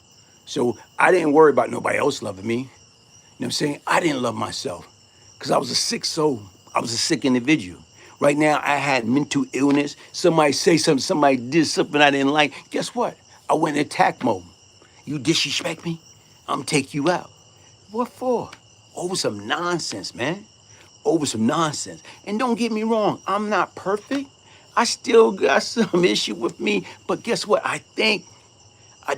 So I didn't worry about nobody else loving me. You know what I'm saying? I didn't love myself because I was a sick soul. I was a sick individual. Right now, I had mental illness. Somebody say something, somebody did something I didn't like. Guess what? I went in attack mode. You disrespect me, I'm gonna take you out. What for? Over some nonsense, man. Over some nonsense. And don't get me wrong, I'm not perfect. I still got some issue with me, but guess what? I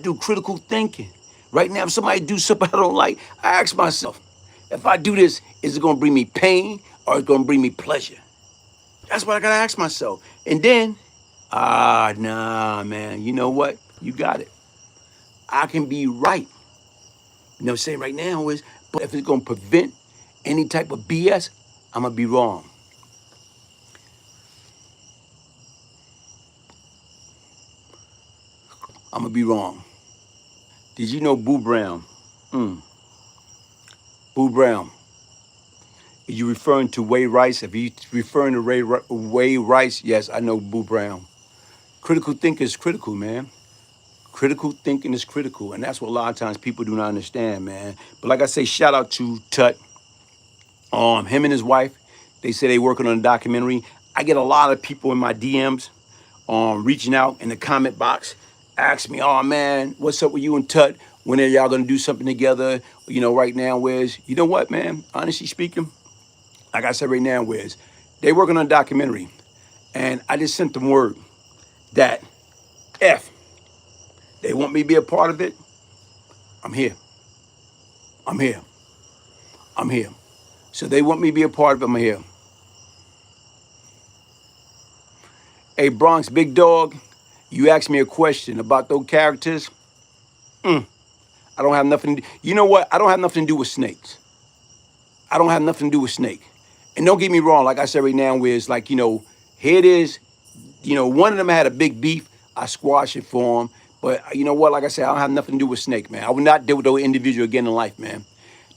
do critical thinking. Right now, if somebody do something I don't like, I ask myself, if I do this, is it gonna bring me pain or is it gonna bring me pleasure? That's what I gotta ask myself. And then, nah, man, you know what? You got it. I can be right. You know what I'm saying right now is, but if it's gonna prevent any type of BS, I'm gonna be wrong. I'm gonna be wrong. Did you know Boo Brown? Boo Brown. Are you referring to Way Rice? If you referring to Way Rice, yes, I know Boo Brown. Critical thinking is critical, man. Critical thinking is critical, and that's what a lot of times people do not understand, man. But like I say, shout out to Tut. Him and his wife, they say they working on a documentary. I get a lot of people in my DMs, reaching out in the comment box, ask me, "Oh man, what's up with you and Tut? When are y'all gonna do something together?" You know, right now, Wiz. You know what, man? Honestly speaking, like I said right now, Wiz, they working on a documentary, and I just sent them word that if they want me to be a part of it, I'm here. I'm here. I'm here. So they want me to be a part of it, I'm here. Hey, Bronx Big Dog, you asked me a question about those characters. I don't have nothing. You know what? I don't have nothing to do with snakes. I don't have nothing to do with snake. And don't get me wrong, like I said right now, is like, here it is. One of them had a big beef. I squashed it for him. But you know what? Like I said, I don't have nothing to do with snake, man. I would not deal with those individual again in life, man.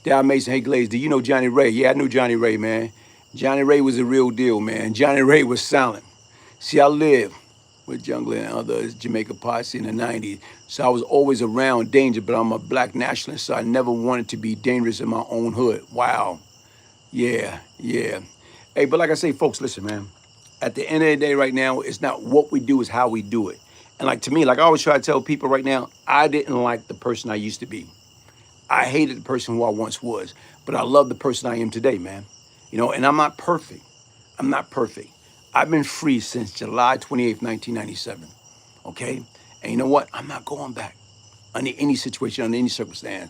Down Mason, hey Glaze, do you know Johnny Ray? Yeah, I knew Johnny Ray, man. Johnny Ray was a real deal, man. Johnny Ray was silent. See, I lived with Jungle and others, Jamaica Posse in the 90s. So I was always around danger, but I'm a black nationalist, so I never wanted to be dangerous in my own hood. Wow. Yeah, yeah. Hey, but like I say, folks, listen, man. At the end of the day right now, it's not what we do, it's how we do it. And like to me, like I always try to tell people right now, I didn't like the person I used to be. I hated the person who I once was, but I love the person I am today, man. And I'm not perfect. I'm not perfect. I've been free since July 28th, 1997. Okay? And you know what? I'm not going back under any situation, under any circumstance.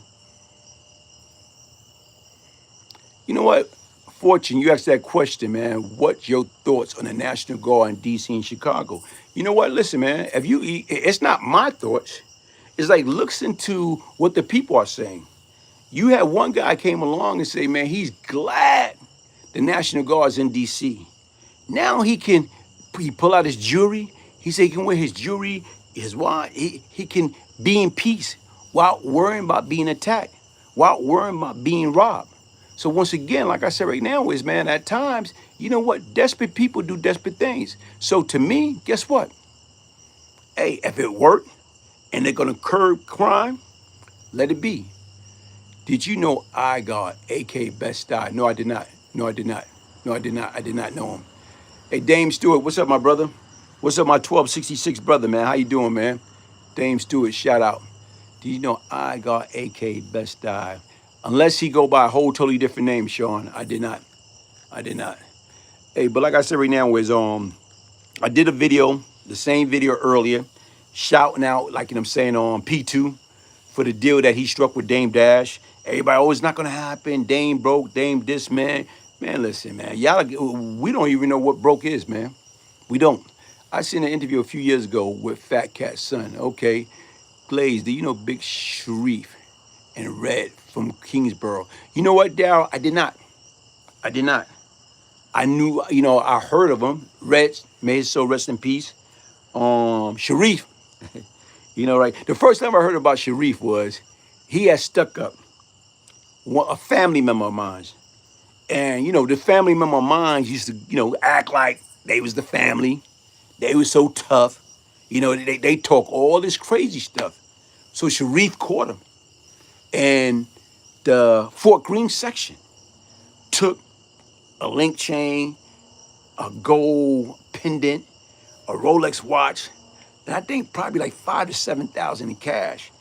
You know what? Fortune, you asked that question, man. What's your thoughts on the National Guard in DC and Chicago? You know what? Listen, man, it's not my thoughts. It's like looks into what the people are saying. You had one guy came along and say, man, he's glad the National Guard's in DC. Now he pull out his jewelry. He said he can wear his jewelry, his watch. He can be in peace without worrying about being attacked, without worrying about being robbed. So once again, like I said right now, is man, at times, you know what? Desperate people do desperate things. So to me, guess what? Hey, if it worked and they're gonna curb crime, let it be. Did you know I got AK Best Style? No, I did not. No, I did not. No, I did not. I did not know him. Hey, Dame Stewart, what's up, my brother? What's up, my 1266 brother, man? How you doing, man? Dame Stewart, shout out. Do you know I got AK Best Style? Unless he go by a whole totally different name, Sean. I did not. I did not. Hey, but like I said right now is I did a video, the same video earlier, shouting out, like I'm saying, on P2 for the deal that he struck with Dame Dash. Everybody, oh, it's not gonna happen. Dame broke, Dame this, man. Man, listen, man. Y'all, we don't even know what broke is, man. We don't. I seen an interview a few years ago with Fat Cat's son. Okay, Glaze, do you know Big Sharif and Red from Kingsborough? You know what, Daryl? I did not. I did not. I knew, I heard of him. Red, may his soul rest in peace. Sharif, right? The first time I heard about Sharif was he had stuck up a family member of mine. And, the family member of mine used to, act like they was the family. They was so tough. They talk all this crazy stuff. So Sharif caught him. And the Fort Greene section took a link chain, a gold pendant, a Rolex watch, and I think probably like 5,000 to 7,000 in cash.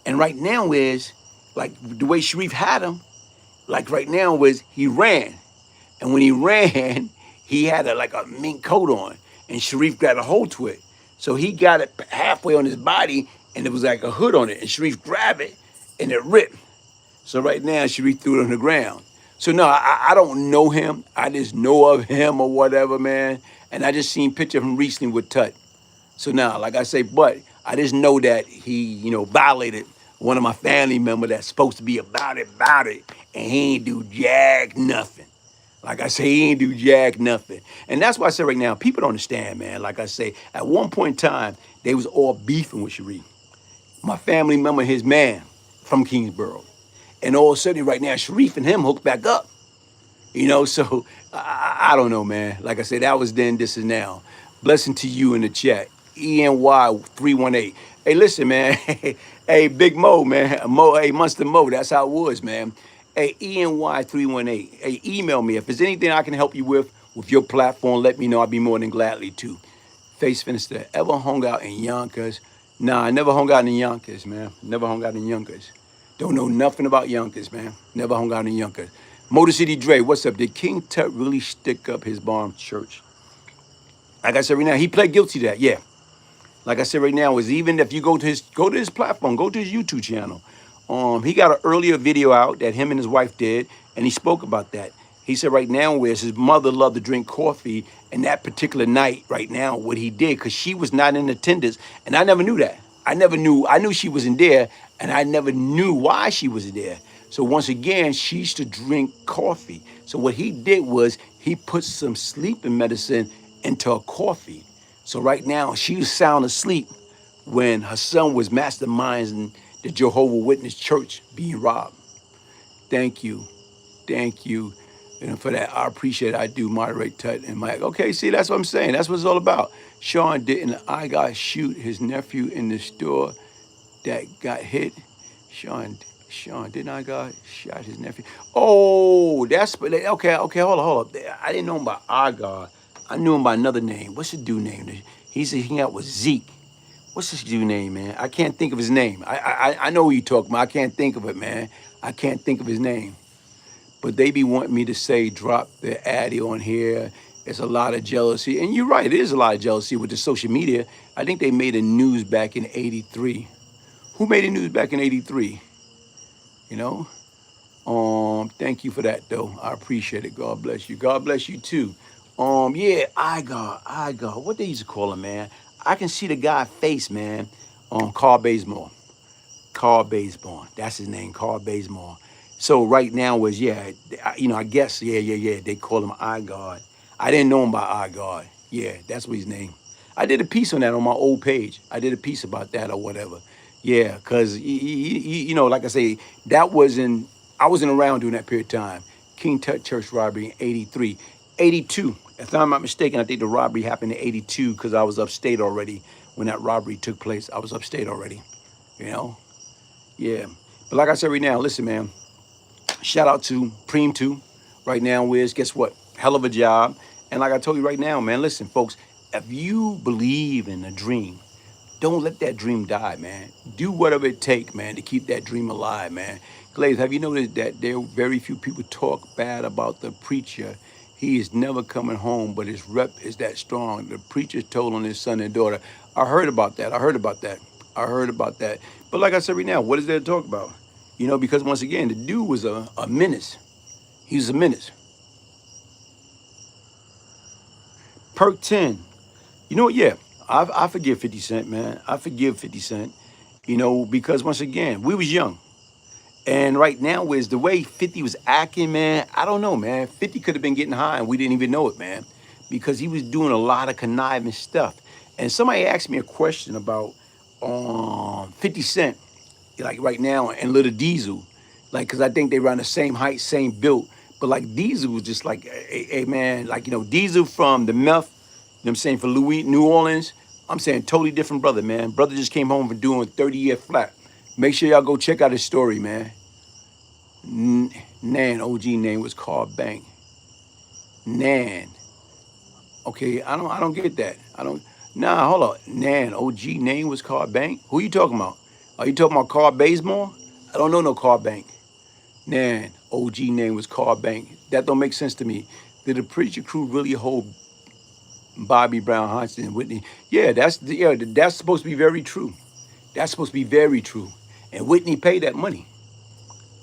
And right now is like the way Sharif had him, like right now was he ran. And when he ran, he had like a mink coat on, and Sharif grabbed a hold to it. So he got it halfway on his body, and it was like a hood on it, and Sharif grabbed it, and it ripped. So right now, Sharif threw it on the ground. So no, I don't know him. I just know of him or whatever, man. And I just seen picture of him recently with Tut. So now, like I say, but I just know that he, violated one of my family members that's supposed to be about it, and he ain't do jack nothing. Like I say, he ain't do jack nothing. And that's why I say right now, people don't understand, man. Like I say, at one point in time, they was all beefing with Sharif. My family member, his man from Kingsborough. And all of a sudden, right now, Sharif and him hooked back up. So I don't know, man. Like I said, that was then, this is now. Blessing to you in the chat. ENY318. Hey, listen, man. Hey, Big Mo, man. Hey, Monster Mo. That's how it was, man. Hey, ENY318. Hey, email me. If there's anything I can help you with your platform, let me know. I'll be more than gladly to. Face Finister. Ever hung out in Yonkers? Nah, I never hung out in Yonkers, man. Never hung out in Yonkers. Don't know nothing about Yonkers, man. Never hung out in Yonkers. Motor City Dre, what's up? Did King Tut really stick up his bomb church? Like I said right now, he pled guilty to that, yeah. Like I said right now, is even if you go to his platform, go to his YouTube channel. He got an earlier video out that him and his wife did, and he spoke about that. He said right now where his mother loved to drink coffee, and that particular night, right now, what he did, because she was not in attendance, and I never knew that. I knew she wasn't there, and I never knew why she was there. So once again, she used to drink coffee. So what he did was he put some sleeping medicine into her coffee. So right now, she was sound asleep when her son was masterminding the Jehovah's Witness church being robbed. Thank you. For that, I appreciate it. I do moderate Tut and Mike. Okay, see, that's what I'm saying. That's what it's all about. Sean didn't I got shoot his nephew in the store that got hit. Sean, didn't I got shot his nephew? Oh, that's okay. Hold up. I didn't know him by Agar. I knew him by another name. What's the dude name? He's hanging out with Zeke. What's this dude name, man? I can't think of his name. I know who you talking about. I can't think of it, man. I can't think of his name. But they be wanting me to say, drop the Addy on here. There's a lot of jealousy. And you're right, it is a lot of jealousy with the social media. I think they made the news back in 83. Who made the news back in 83? Thank you for that, though. I appreciate it. God bless you. God bless you, too. Yeah, Igar. What they used to call him, man? I can see the guy's face, man. Carl Bazemore. That's his name, Carl Bazemore. So right now was, I guess, they call him iGod. I didn't know him by iGod. Yeah, that's what his name. I did a piece on that on my old page. I did a piece about that or whatever. Yeah, because, like I say, I wasn't around during that period of time. King Tut Church robbery in 83. 82, if I'm not mistaken, I think the robbery happened in 82 because I was upstate already when that robbery took place. I was upstate already, Yeah. But like I said right now, listen, man. Shout out to Preem 2 right now, Wiz. Guess what? Hell of a job. And like I told you right now, man, listen, folks, if you believe in a dream, don't let that dream die, man. Do whatever it takes, man, to keep that dream alive, man. Glaze, have you noticed that there are very few people talk bad about the preacher? He is never coming home, but his rep is that strong. The preacher told on his son and daughter. I heard about that. But like I said right now, what is there to talk about? Because once again, the dude was a menace. He was a menace. Perk 10. You know what? Yeah. I forgive 50 Cent, man. I forgive 50 Cent, you know, because once again, we was young. And right now is the way 50 was acting, man. I don't know, man. 50 could have been getting high and we didn't even know it, man, because he was doing a lot of conniving stuff. And somebody asked me a question about 50 Cent, like right now, and Little Diesel, like, because I think they run the same height, same build. But like Diesel was just like, a man, like, you know, Diesel from the meth, you know what I'm saying, for Louis, New Orleans. I'm saying totally different brother, man. Brother just came home from doing 30-year flat. Make sure y'all go check out his story, man. Nan, OG name was called Bank. Nan. Okay, I don't get that. I don't. Nah, hold on. Nan, OG name was called Bank. Who you talking about? Are you talking about Carl Bazemore? I don't know no Carl Bank. Nan, OG name was Carl Bank. That don't make sense to me. Did the preacher crew really hold Bobby Brown, Hodgson, and Whitney? Yeah, that's supposed to be very true. That's supposed to be very true. And Whitney paid that money.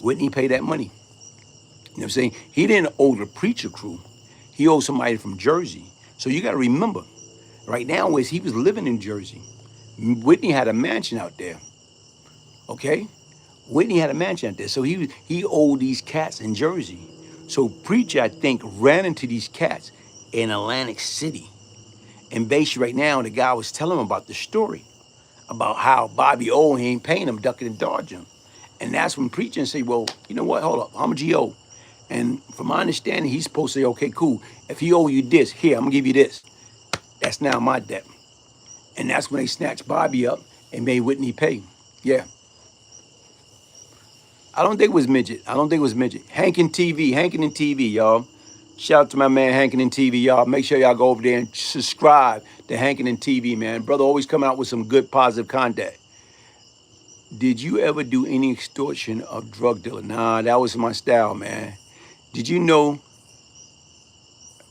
Whitney paid that money. You know what I'm saying? He didn't owe the preacher crew. He owed somebody from Jersey. So you got to remember, right now is he was living in Jersey. Whitney had a mansion out there. Okay? Whitney had a mansion out there. So he owed these cats in Jersey. So preacher, I think, ran into these cats in Atlantic City. And basically right now, the guy was telling him about the story about how Bobby O, he ain't paying him, ducking and dodging. And that's when preaching say, well, you know what, hold up, how much he owe? And from my understanding, he's supposed to say, okay, cool. If he owe you this, here, I'm gonna give you this. That's now my debt. And that's when they snatched Bobby up and made Whitney pay. Yeah. I don't think it was Midget. I don't think it was Midget. Hankin and TV, y'all. Shout out to my man Hankin and TV, y'all. Make sure y'all go over there and subscribe to Hankin and TV, man. Brother always coming out with some good, positive content. Did you ever do any extortion of drug dealer? Nah, that was my style, man. Did you know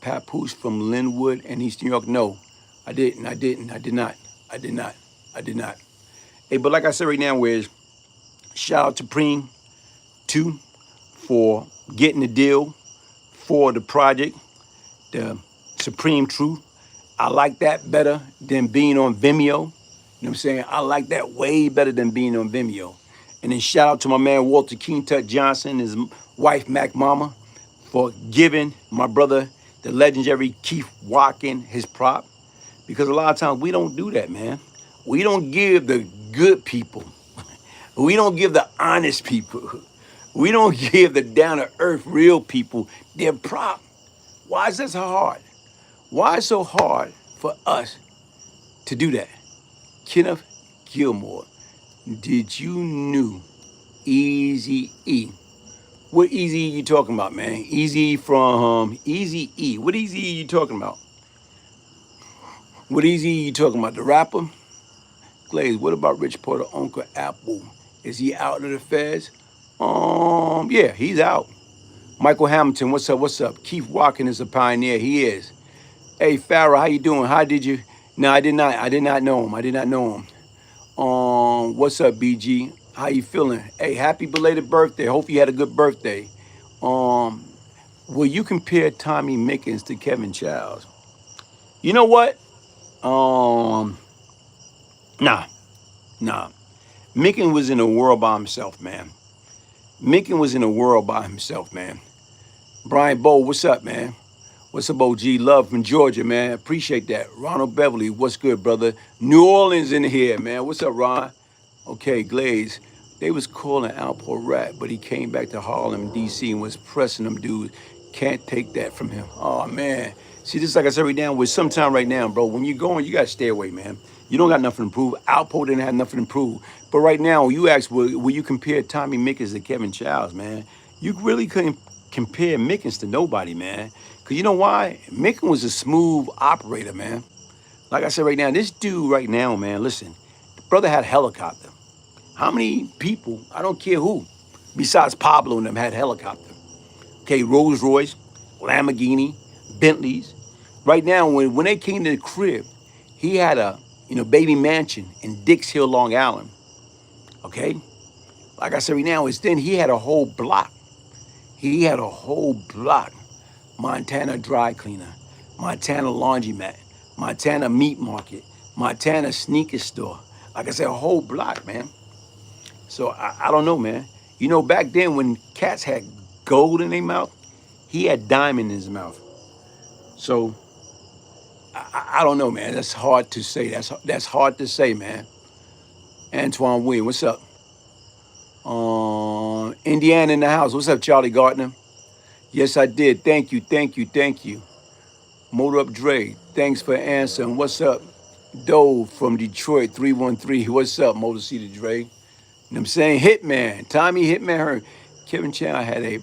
Papoose from Linwood and East New York? No, I didn't. I did not. Hey, but like I said right now, where's shout out to Preem 2 for getting the deal for the project, the Supreme Truth. I like that better than being on Vimeo. You know what I'm saying? I like that way better than being on Vimeo. And then shout out to my man Walter King Tut Johnson, his wife Mac Mama, for giving my brother, the legendary Keith Watkins, his prop. Because a lot of times we don't do that, man. We don't give the good people. We don't give the honest people. We don't give the down-to-earth real people their prop. Why is that so hard? Why is it so hard for us to do that? Kenneth Gilmore, did you knew Easy E? What Easy E you talking about, man? Easy from Easy E. What Easy E you talking about? What Easy E you talking about? The rapper? Glaze, what about Rich Porter, Uncle Apple? Is he out of the feds? Yeah, he's out. Michael Hamilton, what's up? What's up? Keith Watkins is a pioneer. He is. Hey, Farrah, how you doing? How did you? No, I did not. I did not know him. I did not know him. What's up, BG? How you feeling? Hey, happy belated birthday. Hope you had a good birthday. Will you compare Tommy Mickens to Kevin Childs? You know what? Nah. Mickens was in a world by himself, man. Mickens was in a world by himself, man. Brian Bow, what's up, man? What's up, OG? Love from Georgia, man. Appreciate that. Ronald Beverly, what's good, brother? New Orleans in here, man. What's up, Ron? Okay, Glaze. They was calling Alpo Rat, but he came back to Harlem, D.C. and was pressing them dudes. Can't take that from him. Oh, man. See, this is like I said right now, with sometime right now, bro, when you're going, you got to stay away, man. You don't got nothing to prove. Alpo didn't have nothing to prove. But right now, you ask, will you compare Tommy Mickens to Kevin Childs, man? You really couldn't compare Mickens to nobody, man. Because you know why? Mickens was a smooth operator, man. Like I said right now, this dude right now, man, listen, the brother had a helicopter. How many people, I don't care who, besides Pablo and them had a helicopter? Okay, Rolls Royce, Lamborghini, Bentleys. Right now, when they came to the crib, he had a baby mansion in Dix Hill, Long Island. Okay? Like I said right now, then he had a whole block. He had a whole block. Montana dry cleaner, Montana laundromat, Montana meat market, Montana sneaker store. Like I said, a whole block, man. So I don't know, man. You know, back then when cats had gold in their mouth, he had diamond in his mouth. So I don't know, man. That's hard to say. That's hard to say, man. Antoine William, what's up? Indiana in the house. What's up, Charlie Gardner? Yes, I did. Thank you, thank you, thank you. Motor Up Dre, thanks for answering. What's up? Dove from Detroit, 313. What's up, Motor City Dre? You know what I'm saying? Hitman, Tommy Hitman Hearn. Kevin Chow had a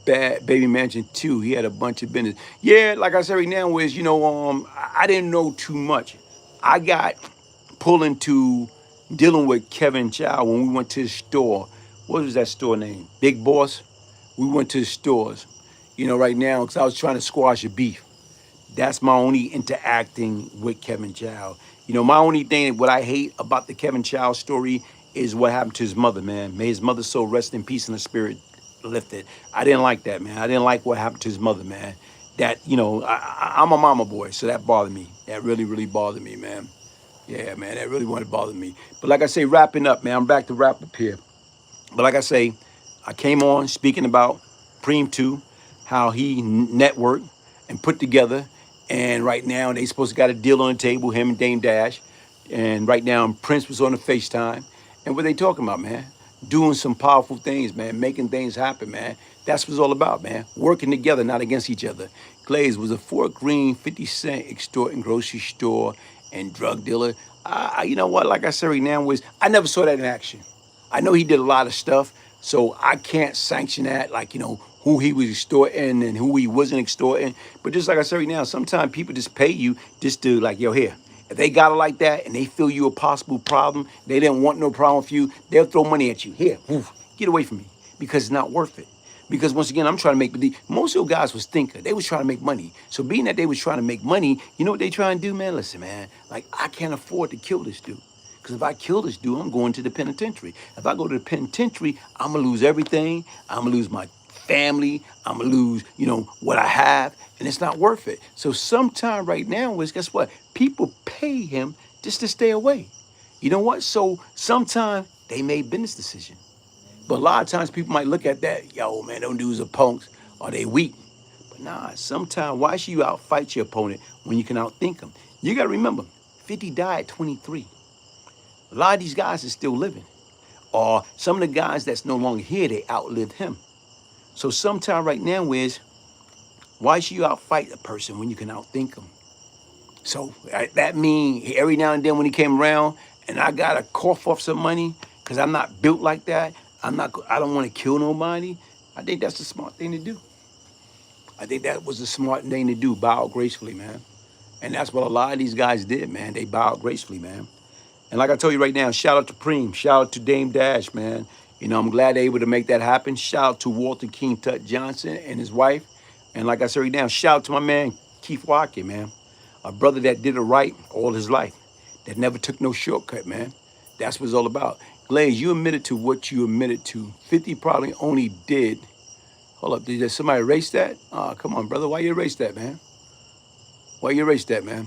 bad baby mansion too. He had a bunch of business. Yeah, like I said right now is, I didn't know too much. I got pulled into dealing with Kevin Chow when we went to his store. What was that store name? Big Boss. We went to his stores. Right now, because I was trying to squash a beef. That's my only interacting with Kevin Chow. My only thing, what I hate about the Kevin Chow story is what happened to his mother, man. May his mother's soul rest in peace and the spirit lifted. I didn't like that, man. I didn't like what happened to his mother, man. That, I'm a mama boy, so that bothered me. That really, really bothered me, man. Yeah, man, that really wanted to bother me. But like I say, wrapping up, man, I'm back to wrap up here. But like I say, I came on speaking about Preem 2, how he networked and put together. And right now, they supposed to got a deal on the table, him and Dame Dash. And right now, Prince was on the FaceTime. And what they talking about, man? Doing some powerful things, man. Making things happen, man. That's what it's all about, man. Working together, not against each other. Glaze was a Fort Greene 50-cent extorting grocery store and drug dealer. You know what? Like I said right now, I never saw that in action. I know he did a lot of stuff, so I can't sanction that, like, who he was extorting and who he wasn't extorting. But just like I said right now, sometimes people just pay you just to, like, yo, here. If they got it like that and they feel you a possible problem, they didn't want no problem with you, they'll throw money at you. Here, woof, get away from me, because it's not worth it. Because once again, I'm trying to make, most of those guys was thinker. They was trying to make money. So being that they was trying to make money, you know what they trying to do, man? Listen, man, like, I can't afford to kill this dude. Because if I kill this dude, I'm going to the penitentiary. If I go to the penitentiary, I'm going to lose everything. I'm going to lose my family. I'm going to lose, what I have. And it's not worth it. So sometime right now is, guess what? People pay him just to stay away. You know what? So sometime they made business decision. But a lot of times people might look at that, yo, man, them dudes are punks, or they weak. But nah, sometimes, why should you outfight your opponent when you can outthink them? You got to remember, 50 died at 23. A lot of these guys are still living. Or some of the guys that's no longer here, they outlived him. So sometime right now is, why should you outfight a person when you can outthink them? So that means every now and then when he came around and I got to cough off some money because I'm not built like that, I don't want to kill nobody. I think that's the smart thing to do. I think that was the smart thing to do, bow gracefully, man. And that's what a lot of these guys did, man. They bowed gracefully, man. And like I told you right now, shout out to Preem, shout out to Dame Dash, man. I'm glad they're able to make that happen. Shout out to Walter King Tut Johnson and his wife. And like I said right now, shout out to my man, Keith Watkins, man. A brother that did it right all his life, that never took no shortcut, man. That's what it's all about. Glaze, you admitted to what you admitted to. 50 probably only did. Hold up, did somebody erase that? Oh, come on, brother, why you erase that, man? Why you erase that, man?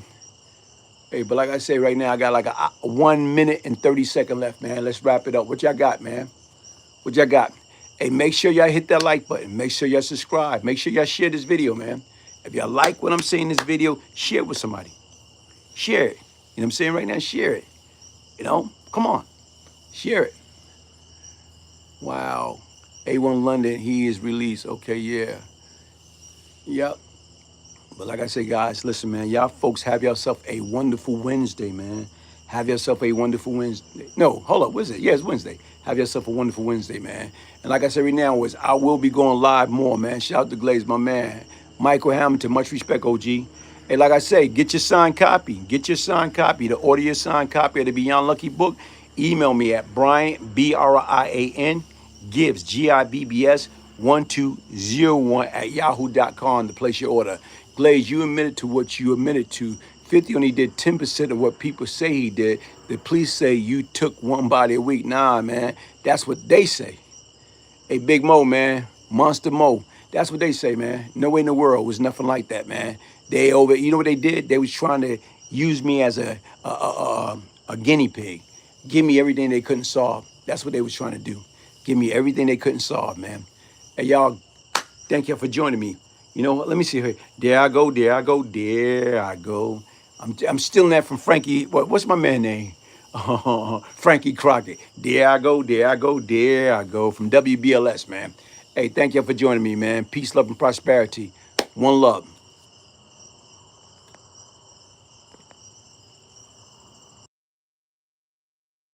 Hey, but like I say right now, I got like a 1 minute and 30 seconds left, man. Let's wrap it up. What y'all got, man? What y'all got? Hey, make sure y'all hit that like button. Make sure y'all subscribe. Make sure y'all share this video, man. If y'all like what I'm saying in this video, share it with somebody. Share it. You know what I'm saying right now? Share it. Come on. Share it. Wow. A1 London, he is released. Okay, yeah. Yep. But like I say, guys, listen, man, y'all folks have yourself a wonderful Wednesday, man. Have yourself a wonderful Wednesday. No, hold up, what is it? Yeah, it's Wednesday. Have yourself a wonderful Wednesday, man. And like I said right now, I will be going live more, man. Shout out to Glaze, my man. Michael Hamilton, much respect, OG. Hey, like I say, get your signed copy. Get your signed copy, the audio signed copy of the Beyond Lucky book. Email me at Brian, BRIAN, Gibbs, GIBBS, 1201 at yahoo.com to place your order. Glaze, you admitted to what you admitted to. 50 only did 10% of what people say he did. The police say you took one body a week. Nah, man, that's what they say. Hey, Big Mo, man, Monster Mo. That's what they say, man. No way in the world was nothing like that, man. You know what they did? They was trying to use me as a guinea pig. Give me everything they couldn't solve. That's what they was trying to do. Give me everything they couldn't solve, man. Hey, y'all, thank you for joining me. You know what? Let me see here. There I go, there I go, there I go. I'm stealing that from Frankie. What's my man name? Frankie Crockett. There I go, there I go, there I go. From WBLS, man. Hey, thank you for joining me, man. Peace, love, and prosperity. One love.